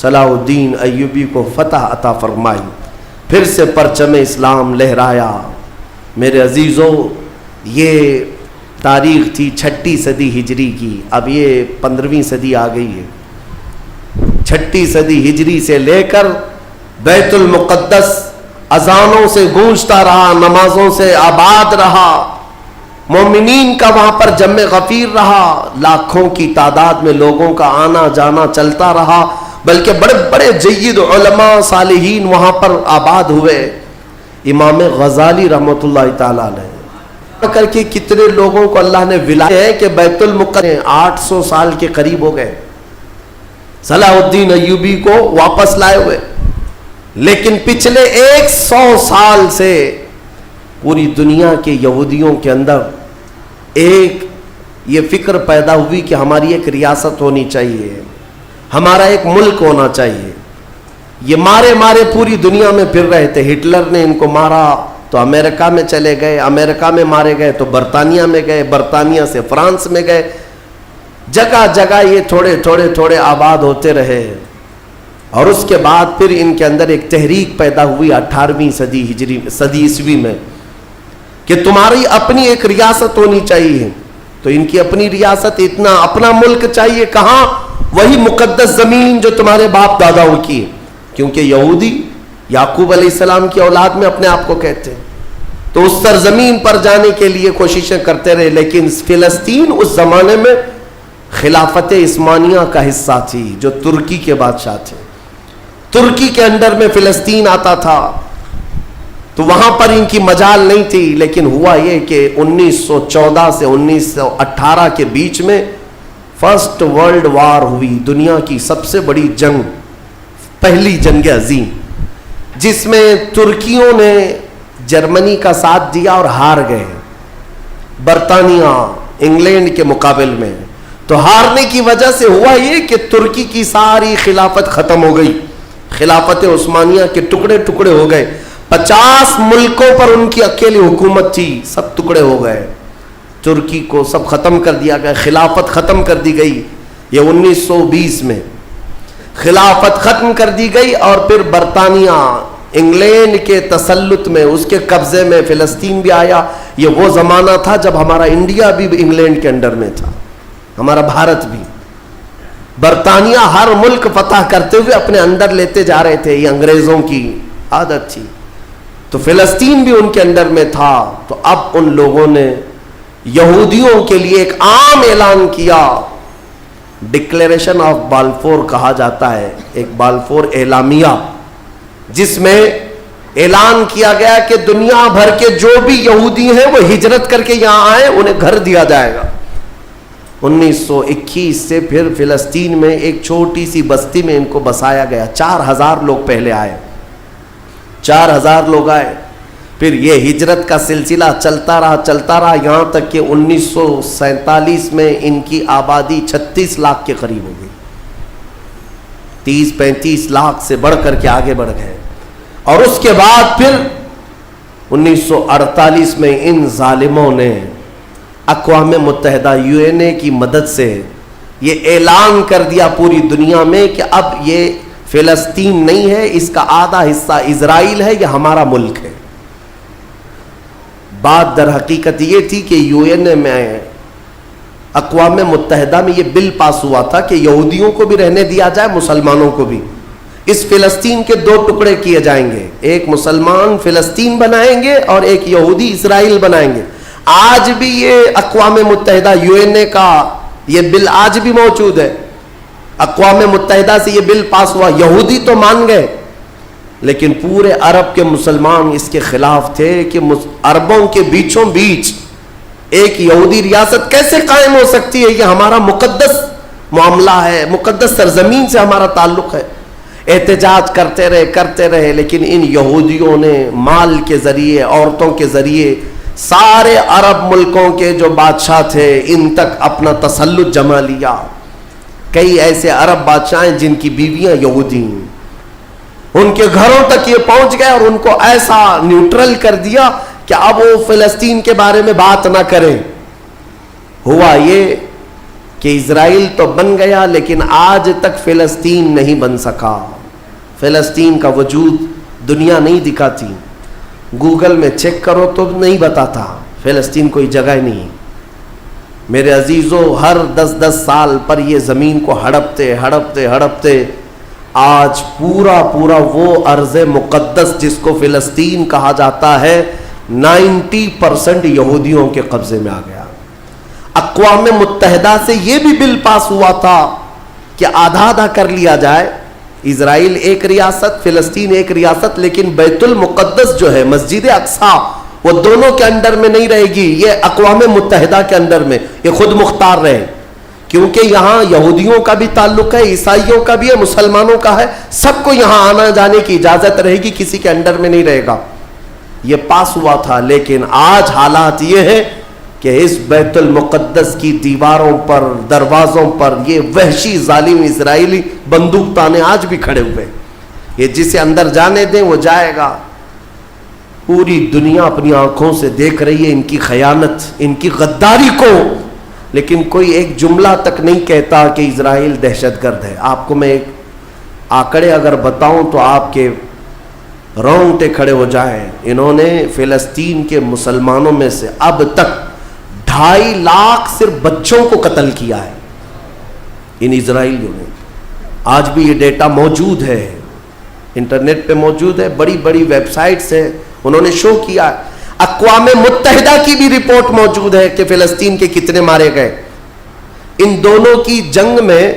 صلاح الدین ایوبی کو فتح عطا فرمائی, پھر سے پرچم اسلام لہرایا. میرے عزیزوں یہ تاریخ تھی 6 صدی ہجری کی, اب یہ 15ویں صدی آ گئی ہے. 6 صدی ہجری سے لے کر بیت المقدس اذانوں سے گونجتا رہا, نمازوں سے آباد رہا, مومنین کا وہاں پر جمع غفیر رہا, لاکھوں کی تعداد میں لوگوں کا آنا جانا چلتا رہا, بلکہ بڑے بڑے جید علماء صالحین وہاں پر آباد ہوئے. امام غزالی رحمۃ اللہ تعالیٰ علیہ کر کے کتنے لوگوں کو اللہ نے ولایت ہے کہ بیت المقدس 800 سال کے قریب ہو گئے صلاح الدین ایوبی کو واپس لائے ہوئے, لیکن پچھلے 100 سال سے پوری دنیا کے یہودیوں کے اندر ایک یہ فکر پیدا ہوئی کہ ہماری ایک ریاست ہونی چاہیے, ہمارا ایک ملک ہونا چاہیے. یہ مارے پوری دنیا میں پھر رہے تھے. ہٹلر نے ان کو مارا تو امریکہ میں چلے گئے, امریکہ میں مارے گئے تو برطانیہ میں گئے, برطانیہ سے فرانس میں گئے, جگہ جگہ یہ تھوڑے آباد ہوتے رہے. اور اس کے بعد پھر ان کے اندر ایک تحریک پیدا ہوئی 18ویں صدی عیسوی میں کہ تمہاری اپنی ایک ریاست ہونی چاہیے. تو ان کی اپنی ریاست, اتنا اپنا ملک چاہیے کہاں, وہی مقدس زمین جو تمہارے باپ داداؤں کی ہے, کیونکہ یہودی یعقوب علیہ السلام کی اولاد میں اپنے آپ کو کہتے ہیں. تو اس سرزمین پر جانے کے لیے کوششیں کرتے رہے, لیکن فلسطین اس زمانے میں خلافت عثمانیہ کا حصہ تھی جو ترکی کے بادشاہ تھے. ترکی کے انڈر میں فلسطین آتا تھا, تو وہاں پر ان کی مجال نہیں تھی. لیکن ہوا یہ کہ 1914 سے 1918 کے بیچ میں فرسٹ ورلڈ وار ہوئی, دنیا کی سب سے بڑی جنگ, پہلی جنگ عظیم, جس میں ترکیوں نے جرمنی کا ساتھ دیا اور ہار گئے برطانیہ انگلینڈ کے مقابل میں. تو ہارنے کی وجہ سے ہوا یہ کہ ترکی کی ساری خلافت ختم ہو گئی, خلافت عثمانیہ کے ٹکڑے ٹکڑے ہو گئے. 50 ملکوں پر ان کی اکیلی حکومت تھی, سب ٹکڑے ہو گئے. ترکی کو سب ختم کر دیا گیا, خلافت ختم کر دی گئی. یہ 1920 میں خلافت ختم کر دی گئی, اور پھر برطانیہ انگلینڈ کے تسلط میں, اس کے قبضے میں فلسطین بھی آیا. یہ وہ زمانہ تھا جب ہمارا انڈیا بھی انگلینڈ کے انڈر میں تھا, ہمارا بھارت بھی. برطانیہ ہر ملک فتح کرتے ہوئے اپنے اندر لیتے جا رہے تھے, یہ انگریزوں کی عادت تھی. تو فلسطین بھی ان کے اندر میں تھا. تو اب ان لوگوں نے یہودیوں کے لیے ایک عام اعلان کیا, ڈکلیریشن آف بالفور کہا جاتا ہے, ایک بالفور اعلامیہ, جس میں اعلان کیا گیا کہ دنیا بھر کے جو بھی یہودی ہیں وہ ہجرت کر کے یہاں آئیں, انہیں گھر دیا جائے گا. 1921 سے پھر فلسطین میں ایک چھوٹی سی بستی میں ان کو بسایا گیا. 4000 لوگ پہلے آئے, 4000 لوگ آئے. پھر یہ ہجرت کا سلسلہ چلتا رہا یہاں تک کہ 1947 میں ان کی آبادی 36 لاکھ کے قریب ہو گئی. 30-35 لاکھ سے بڑھ کر کے آگے بڑھ گئے. اور اس کے بعد پھر 1948 میں ان ظالموں نے اقوام متحدہ UN کی مدد سے یہ اعلان کر دیا پوری دنیا میں کہ اب یہ فلسطین نہیں ہے, اس کا آدھا حصہ اسرائیل ہے, یہ ہمارا ملک ہے. بات در حقیقت یہ تھی کہ UN میں, اقوام متحدہ میں یہ بل پاس ہوا تھا کہ یہودیوں کو بھی رہنے دیا جائے, مسلمانوں کو بھی. اس فلسطین کے 2 ٹکڑے کیے جائیں گے, ایک مسلمان فلسطین بنائیں گے اور ایک یہودی اسرائیل بنائیں گے. آج بھی یہ اقوام متحدہ UN کا یہ بل آج بھی موجود ہے. اقوام متحدہ سے یہ بل پاس ہوا, یہودی تو مان گئے, لیکن پورے عرب کے مسلمان اس کے خلاف تھے کہ عربوں کے بیچوں بیچ ایک یہودی ریاست کیسے قائم ہو سکتی ہے, یہ ہمارا مقدس معاملہ ہے, مقدس سرزمین سے ہمارا تعلق ہے. احتجاج کرتے رہے, لیکن ان یہودیوں نے مال کے ذریعے, عورتوں کے ذریعے سارے عرب ملکوں کے جو بادشاہ تھے ان تک اپنا تسلط جما لیا. کئی ایسے عرب بادشاہ ہیں جن کی بیویاں یہودی ہیں، ان کے گھروں تک یہ پہنچ گئے اور ان کو ایسا نیوٹرل کر دیا کہ اب وہ فلسطین کے بارے میں بات نہ کریں۔ ہوا یہ کہ اسرائیل تو بن گیا لیکن آج تک فلسطین نہیں بن سکا۔ فلسطین کا وجود دنیا نہیں دکھاتی، گوگل میں چیک کرو تو نہیں بتاتا، فلسطین کوئی جگہ نہیں۔ میرے عزیزو، ہر 10 سال پر یہ زمین کو ہڑپتے ہڑپتے ہڑپتے آج پورا وہ ارض مقدس جس کو فلسطین کہا جاتا ہے 90% یہودیوں کے قبضے میں آ گیا۔ اقوام متحدہ سے یہ بھی بل پاس ہوا تھا کہ آدھا آدھا کر لیا جائے، اسرائیل ایک ریاست، فلسطین ایک ریاست، لیکن بیت المقدس جو ہے مسجد اقصیٰ وہ دونوں کے انڈر میں نہیں رہے گی، یہ اقوام متحدہ کے انڈر میں، یہ خود مختار رہے، کیونکہ یہاں یہودیوں کا بھی تعلق ہے، عیسائیوں کا بھی ہے، مسلمانوں کا ہے، سب کو یہاں آنا جانے کی اجازت رہے گی، کسی کے انڈر میں نہیں رہے گا۔ یہ پاس ہوا تھا، لیکن آج حالات یہ ہے کہ اس بیت المقدس کی دیواروں پر، دروازوں پر یہ وحشی ظالم اسرائیلی بندوق تانے آج بھی کھڑے ہوئے، یہ جسے اندر جانے دیں وہ جائے گا۔ پوری دنیا اپنی آنکھوں سے دیکھ رہی ہے ان کی خیانت، ان کی غداری کو، لیکن کوئی ایک جملہ تک نہیں کہتا کہ اسرائیل دہشت گرد ہے۔ آپ کو میں ایک آنکڑے اگر بتاؤں تو آپ کے رونگٹے کھڑے ہو جائیں۔ انہوں نے فلسطین کے مسلمانوں میں سے اب تک 2.5 لاکھ صرف بچوں کو قتل کیا ہے ان اسرائیلیوں نے۔ آج بھی یہ ڈیٹا موجود ہے، انٹرنیٹ پہ موجود ہے، بڑی بڑی ویب سائٹس ہیں، انہوں نے شو کیا۔ اقوام متحدہ کی بھی رپورٹ موجود ہے کہ فلسطین کے کتنے مارے گئے۔ ان دونوں کی جنگ میں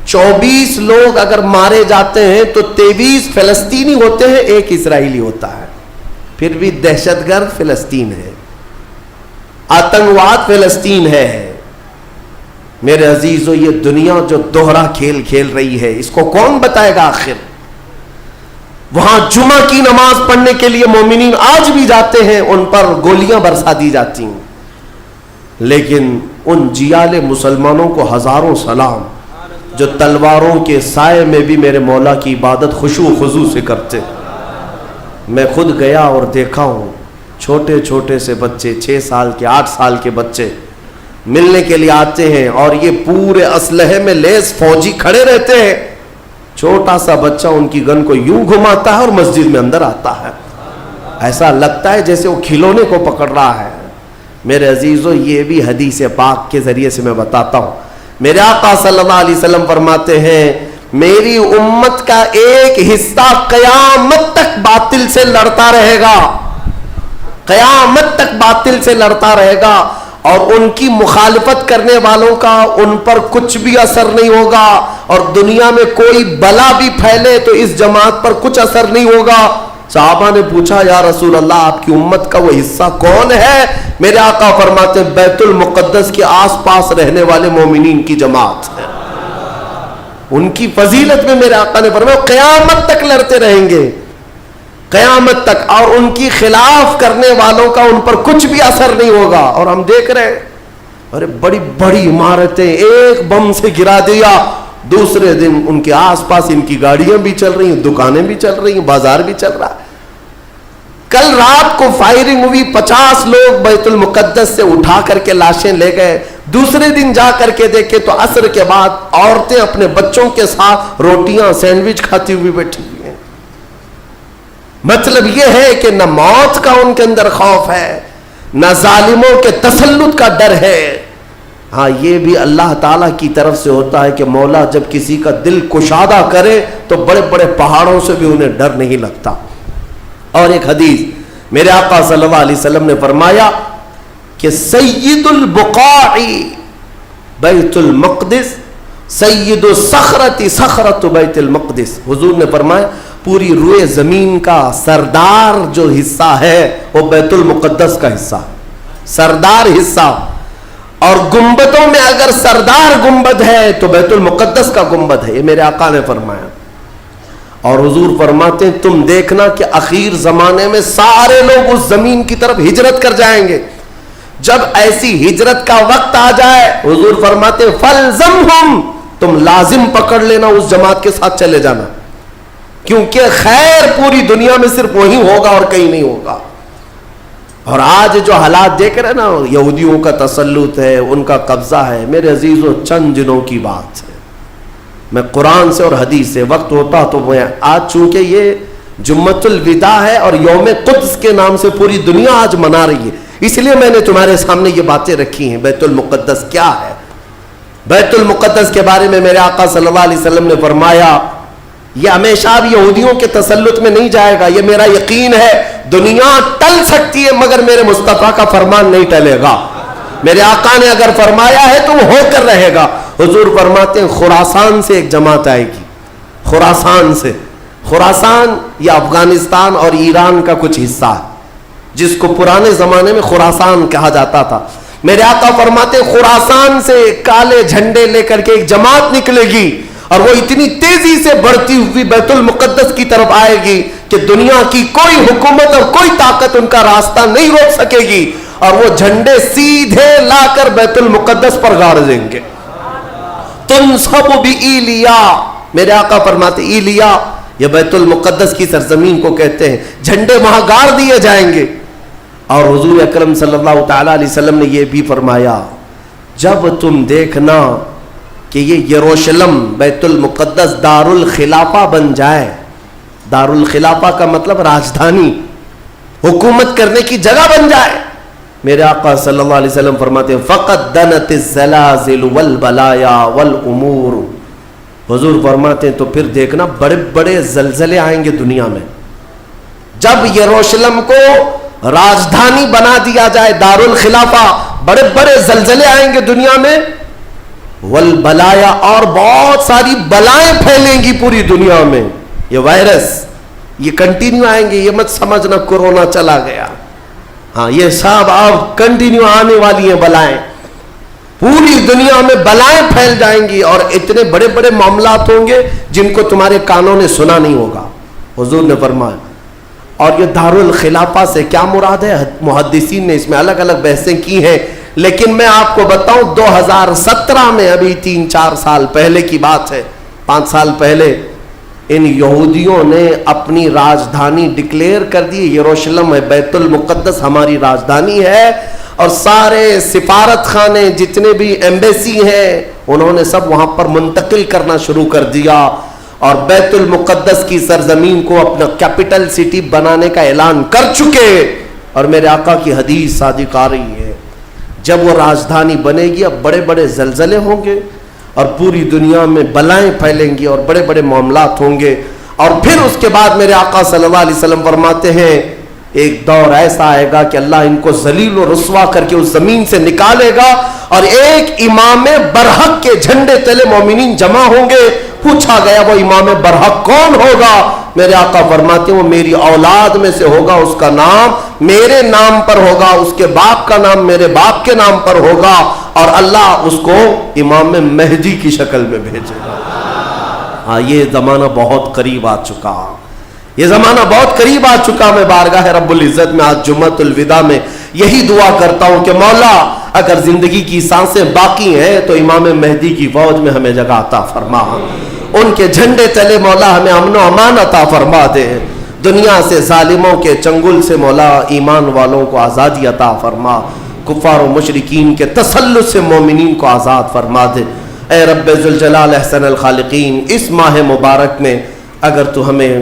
24 لوگ اگر مارے جاتے ہیں تو 23 فلسطینی ہوتے ہیں، ایک اسرائیلی ہوتا ہے۔ پھر بھی دہشت گرد فلسطین ہے، آتنکواد فلسطین ہے۔ میرے عزیزو، یہ دنیا جو دوہرا کھیل کھیل رہی ہے اس کو کون بتائے گا آخر؟ وہاں جمعہ کی نماز پڑھنے کے لیے مومنین آج بھی جاتے ہیں، ان پر گولیاں برسا دی جاتی ہیں، لیکن ان جیال مسلمانوں کو ہزاروں سلام جو تلواروں کے سائے میں بھی میرے مولا کی عبادت خشوع و خضوع سے کرتے۔ میں خود گیا اور دیکھا ہوں، چھوٹے چھوٹے سے بچے، 6 سال کے 8 سال کے بچے ملنے کے لیے آتے ہیں اور یہ پورے اسلحے میں لیس فوجی کھڑے رہتے ہیں، چھوٹا سا بچہ ان کی گن کو یوں گھماتا ہے اور مسجد میں اندر آتا ہے، ایسا لگتا ہے جیسے وہ کھلونے کو پکڑ رہا ہے۔ میرے عزیزو، یہ بھی حدیث پاک کے ذریعے سے میں بتاتا ہوں۔ میرے آقا صلی اللہ علیہ وسلم فرماتے ہیں میری امت کا ایک حصہ قیامت تک باطل سے لڑتا رہے گا، قیامت تک باطل سے لڑتا رہے گا، اور ان کی مخالفت کرنے والوں کا ان پر کچھ بھی اثر نہیں ہوگا، اور دنیا میں کوئی بلا بھی پھیلے تو اس جماعت پر کچھ اثر نہیں ہوگا۔ صحابہ نے پوچھا یا رسول اللہ آپ کی امت کا وہ حصہ کون ہے؟ میرے آقا فرماتے بیت المقدس کے آس پاس رہنے والے مومنین کی جماعت ہے۔ ان کی فضیلت میں میرے آقا نے فرمایا قیامت تک لڑتے رہیں گے، قیامت تک، اور ان کی خلاف کرنے والوں کا ان پر کچھ بھی اثر نہیں ہوگا۔ اور ہم دیکھ رہے ہیں، ارے بڑی بڑی عمارتیں ایک بم سے گرا دیا، دوسرے دن ان کے آس پاس ان کی گاڑیاں بھی چل رہی ہیں، دکانیں بھی چل رہی ہیں، بازار بھی چل رہا ہے۔ کل رات کو فائرنگ ہوئی، 50 لوگ بیت المقدس سے اٹھا کر کے لاشیں لے گئے، دوسرے دن جا کر کے دیکھے تو عصر کے بعد عورتیں اپنے بچوں کے ساتھ روٹیاں سینڈوچ کھاتی ہوئی بیٹھی ہوئی ہیں۔ مطلب یہ ہے کہ نہ موت کا ان کے اندر خوف ہے، نہ ظالموں کے تسلط کا ڈر ہے۔ ہاں یہ بھی اللہ تعالیٰ کی طرف سے ہوتا ہے کہ مولا جب کسی کا دل کشادہ کرے تو بڑے بڑے پہاڑوں سے بھی انہیں ڈر نہیں لگتا۔ اور ایک حدیث میرے آقا صلی اللہ علیہ وسلم نے فرمایا کہ سید البقاع بیت المقدس، سید الصخرۃ صخرۃ بیت المقدس، حضور نے فرمایا پوری روئے زمین کا سردار جو حصہ ہے وہ بیت المقدس کا حصہ، سردار حصہ، اور گنبدوں میں اگر سردار گنبد ہے تو بیت المقدس کا گنبد ہے، یہ میرے آقا نے فرمایا۔ اور حضور فرماتے ہیں تم دیکھنا کہ اخیر زمانے میں سارے لوگ اس زمین کی طرف ہجرت کر جائیں گے، جب ایسی ہجرت کا وقت آ جائے حضور فرماتے ہیں فَلْزَمْهُمْ تم لازم پکڑ لینا اس جماعت کے ساتھ چلے جانا، کیونکہ خیر پوری دنیا میں صرف وہی ہوگا اور کہیں نہیں ہوگا۔ اور آج جو حالات دیکھ رہے ہیں نا، یہودیوں کا تسلط ہے، ان کا قبضہ ہے، میرے عزیزو چند دنوں کی بات ہے۔ میں قرآن سے اور حدیث سے، وقت ہوتا تو میں آج، چونکہ یہ جمعۃ الوداع ہے اور یوم قدس کے نام سے پوری دنیا آج منا رہی ہے، اس لیے میں نے تمہارے سامنے یہ باتیں رکھی ہیں۔ بیت المقدس کیا ہے؟ بیت المقدس کے بارے میں میرے آقا صلی اللہ علیہ وسلم نے فرمایا یہ ہمیشہ بھی یہودیوں کے تسلط میں نہیں جائے گا، یہ میرا یقین ہے۔ دنیا ٹل سکتی ہے مگر میرے مصطفیٰ کا فرمان نہیں ٹلے گا۔ میرے آقا نے اگر فرمایا ہے تو وہ ہو کر رہے گا۔ حضور فرماتے ہیں خراسان سے ایک جماعت آئے گی، خراسان سے۔ خراسان یہ افغانستان اور ایران کا کچھ حصہ ہے، جس کو پرانے زمانے میں خراسان کہا جاتا تھا۔ میرے آقا فرماتے ہیں خراسان سے کالے جھنڈے لے کر کے ایک جماعت نکلے گی، اور وہ اتنی تیزی سے بڑھتی ہوئی بیت المقدس کی طرف آئے گی کہ دنیا کی کوئی حکومت اور کوئی طاقت ان کا راستہ نہیں روک سکے گی، اور وہ جھنڈے سیدھے لا کر بیت المقدس پر گاڑ دیں گے۔ تنصب بإیلیا، میرے آقا فرماتے ایلیا یہ بیت المقدس کی سرزمین کو کہتے ہیں، جھنڈے وہاں گاڑ دیے جائیں گے۔ اور حضور اکرم صلی اللہ تعالی علیہ وسلم نے یہ بھی فرمایا جب تم دیکھنا کہ یہ یروشلم بیت المقدس دار الخلافہ بن جائے، دار الخلافہ کا مطلب راجدھانی، حکومت کرنے کی جگہ بن جائے، میرے آقا صلی اللہ علیہ وسلم فرماتے ہیں فقط دنت الزلازل والبلایا والامور، حضور فرماتے ہیں تو پھر دیکھنا بڑے بڑے زلزلے آئیں گے دنیا میں۔ جب یروشلم کو راجدھانی بنا دیا جائے، دار الخلافہ، بڑے بڑے زلزلے آئیں گے دنیا میں، والبلایا، اور بہت ساری بلائیں پھیلیں گی پوری دنیا میں۔ یہ وائرس یہ کنٹینیو آئیں گے، یہ مت سمجھنا کورونا چلا گیا، ہاں یہ سب اب کنٹینیو آنے والی ہیں بلائیں، پوری دنیا میں بلائیں پھیل جائیں گی، اور اتنے بڑے بڑے معاملات ہوں گے جن کو تمہارے کانوں نے سنا نہیں ہوگا۔ حضور نے فرمایا، اور یہ دار الخلافہ سے کیا مراد ہے؟ محدثین نے اس میں الگ الگ بحثیں کی ہیں، لیکن میں آپ کو بتاؤں 2017 میں، ابھی 3-4 سال پہلے کی بات ہے، 5 سال پہلے، ان یہودیوں نے اپنی راجدھانی ڈکلیئر کر دی، یروشلم ہے، بیت المقدس ہماری راجدھانی ہے، اور سارے سفارت خانے جتنے بھی ایمبیسی ہیں انہوں نے سب وہاں پر منتقل کرنا شروع کر دیا، اور بیت المقدس کی سرزمین کو اپنا کیپٹل سٹی بنانے کا اعلان کر چکے۔ اور میرے آقا کی حدیث صادق آ رہی ہے، جب وہ راجدھانی بنے گی اب بڑے بڑے زلزلے ہوں گے، اور پوری دنیا میں بلائیں پھیلیں گی، اور بڑے بڑے معاملات ہوں گے، اور پھر اس کے بعد میرے آقا صلی اللہ علیہ وسلم فرماتے ہیں ایک دور ایسا آئے گا کہ اللہ ان کو ذلیل و رسوا کر کے اس زمین سے نکالے گا، اور ایک امام برحق کے جھنڈے تلے مومنین جمع ہوں گے۔ پوچھا گیا وہ امام برحق کون ہوگا؟ میرے آقا فرماتے ہیں وہ میری اولاد میں سے ہوگا، اس کا نام میرے نام پر ہوگا، اس کے باپ کا نام میرے باپ کے نام پر ہوگا، اور اللہ اس کو امام مہدی کی شکل میں بھیجے گا۔ ہاں یہ زمانہ بہت قریب آ چکا، یہ زمانہ بہت قریب آ چکا۔ میں بارگاہ رب العزت میں آج جمعۃ الوداع میں یہی دعا کرتا ہوں کہ مولا اگر زندگی کی سانسیں باقی ہیں تو امام مہدی کی فوج میں ہمیں جگہ عطا فرما، ان کے جھنڈے تلے مولا ہمیں امن و امان عطا فرما دے، دنیا سے ظالموں کے چنگل سے مولا ایمان والوں کو آزادی عطا فرما، کفار و مشرکین کے تسلط سے مومنین کو آزاد فرما دے۔ اے رب ذوالجلال احسن الخالقین، اس ماہ مبارک میں اگر تو ہمیں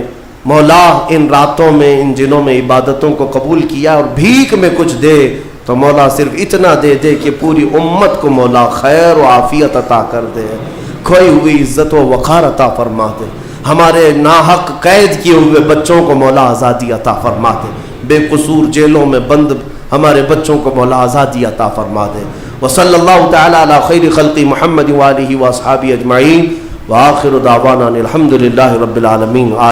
مولا ان راتوں میں ان دنوں میں عبادتوں کو قبول کیا اور بھیک میں کچھ دے تو مولا صرف اتنا دے دے کہ پوری امت کو مولا خیر و عافیت عطا کر دے، کھوئی ہوئی عزت و وقار عطا فرما دے، ہمارے ناحق قید کیے ہوئے بچوں کو مولا آزادی عطا فرما دے، بے قصور جیلوں میں بند ہمارے بچوں کو مولا آزادی عطا فرما دے۔ وصلی اللہ تعالی علی خیر خلق محمد وآلہ واصحابہ اجمعین، وآخر دعوانا الحمد للہ رب العالمین۔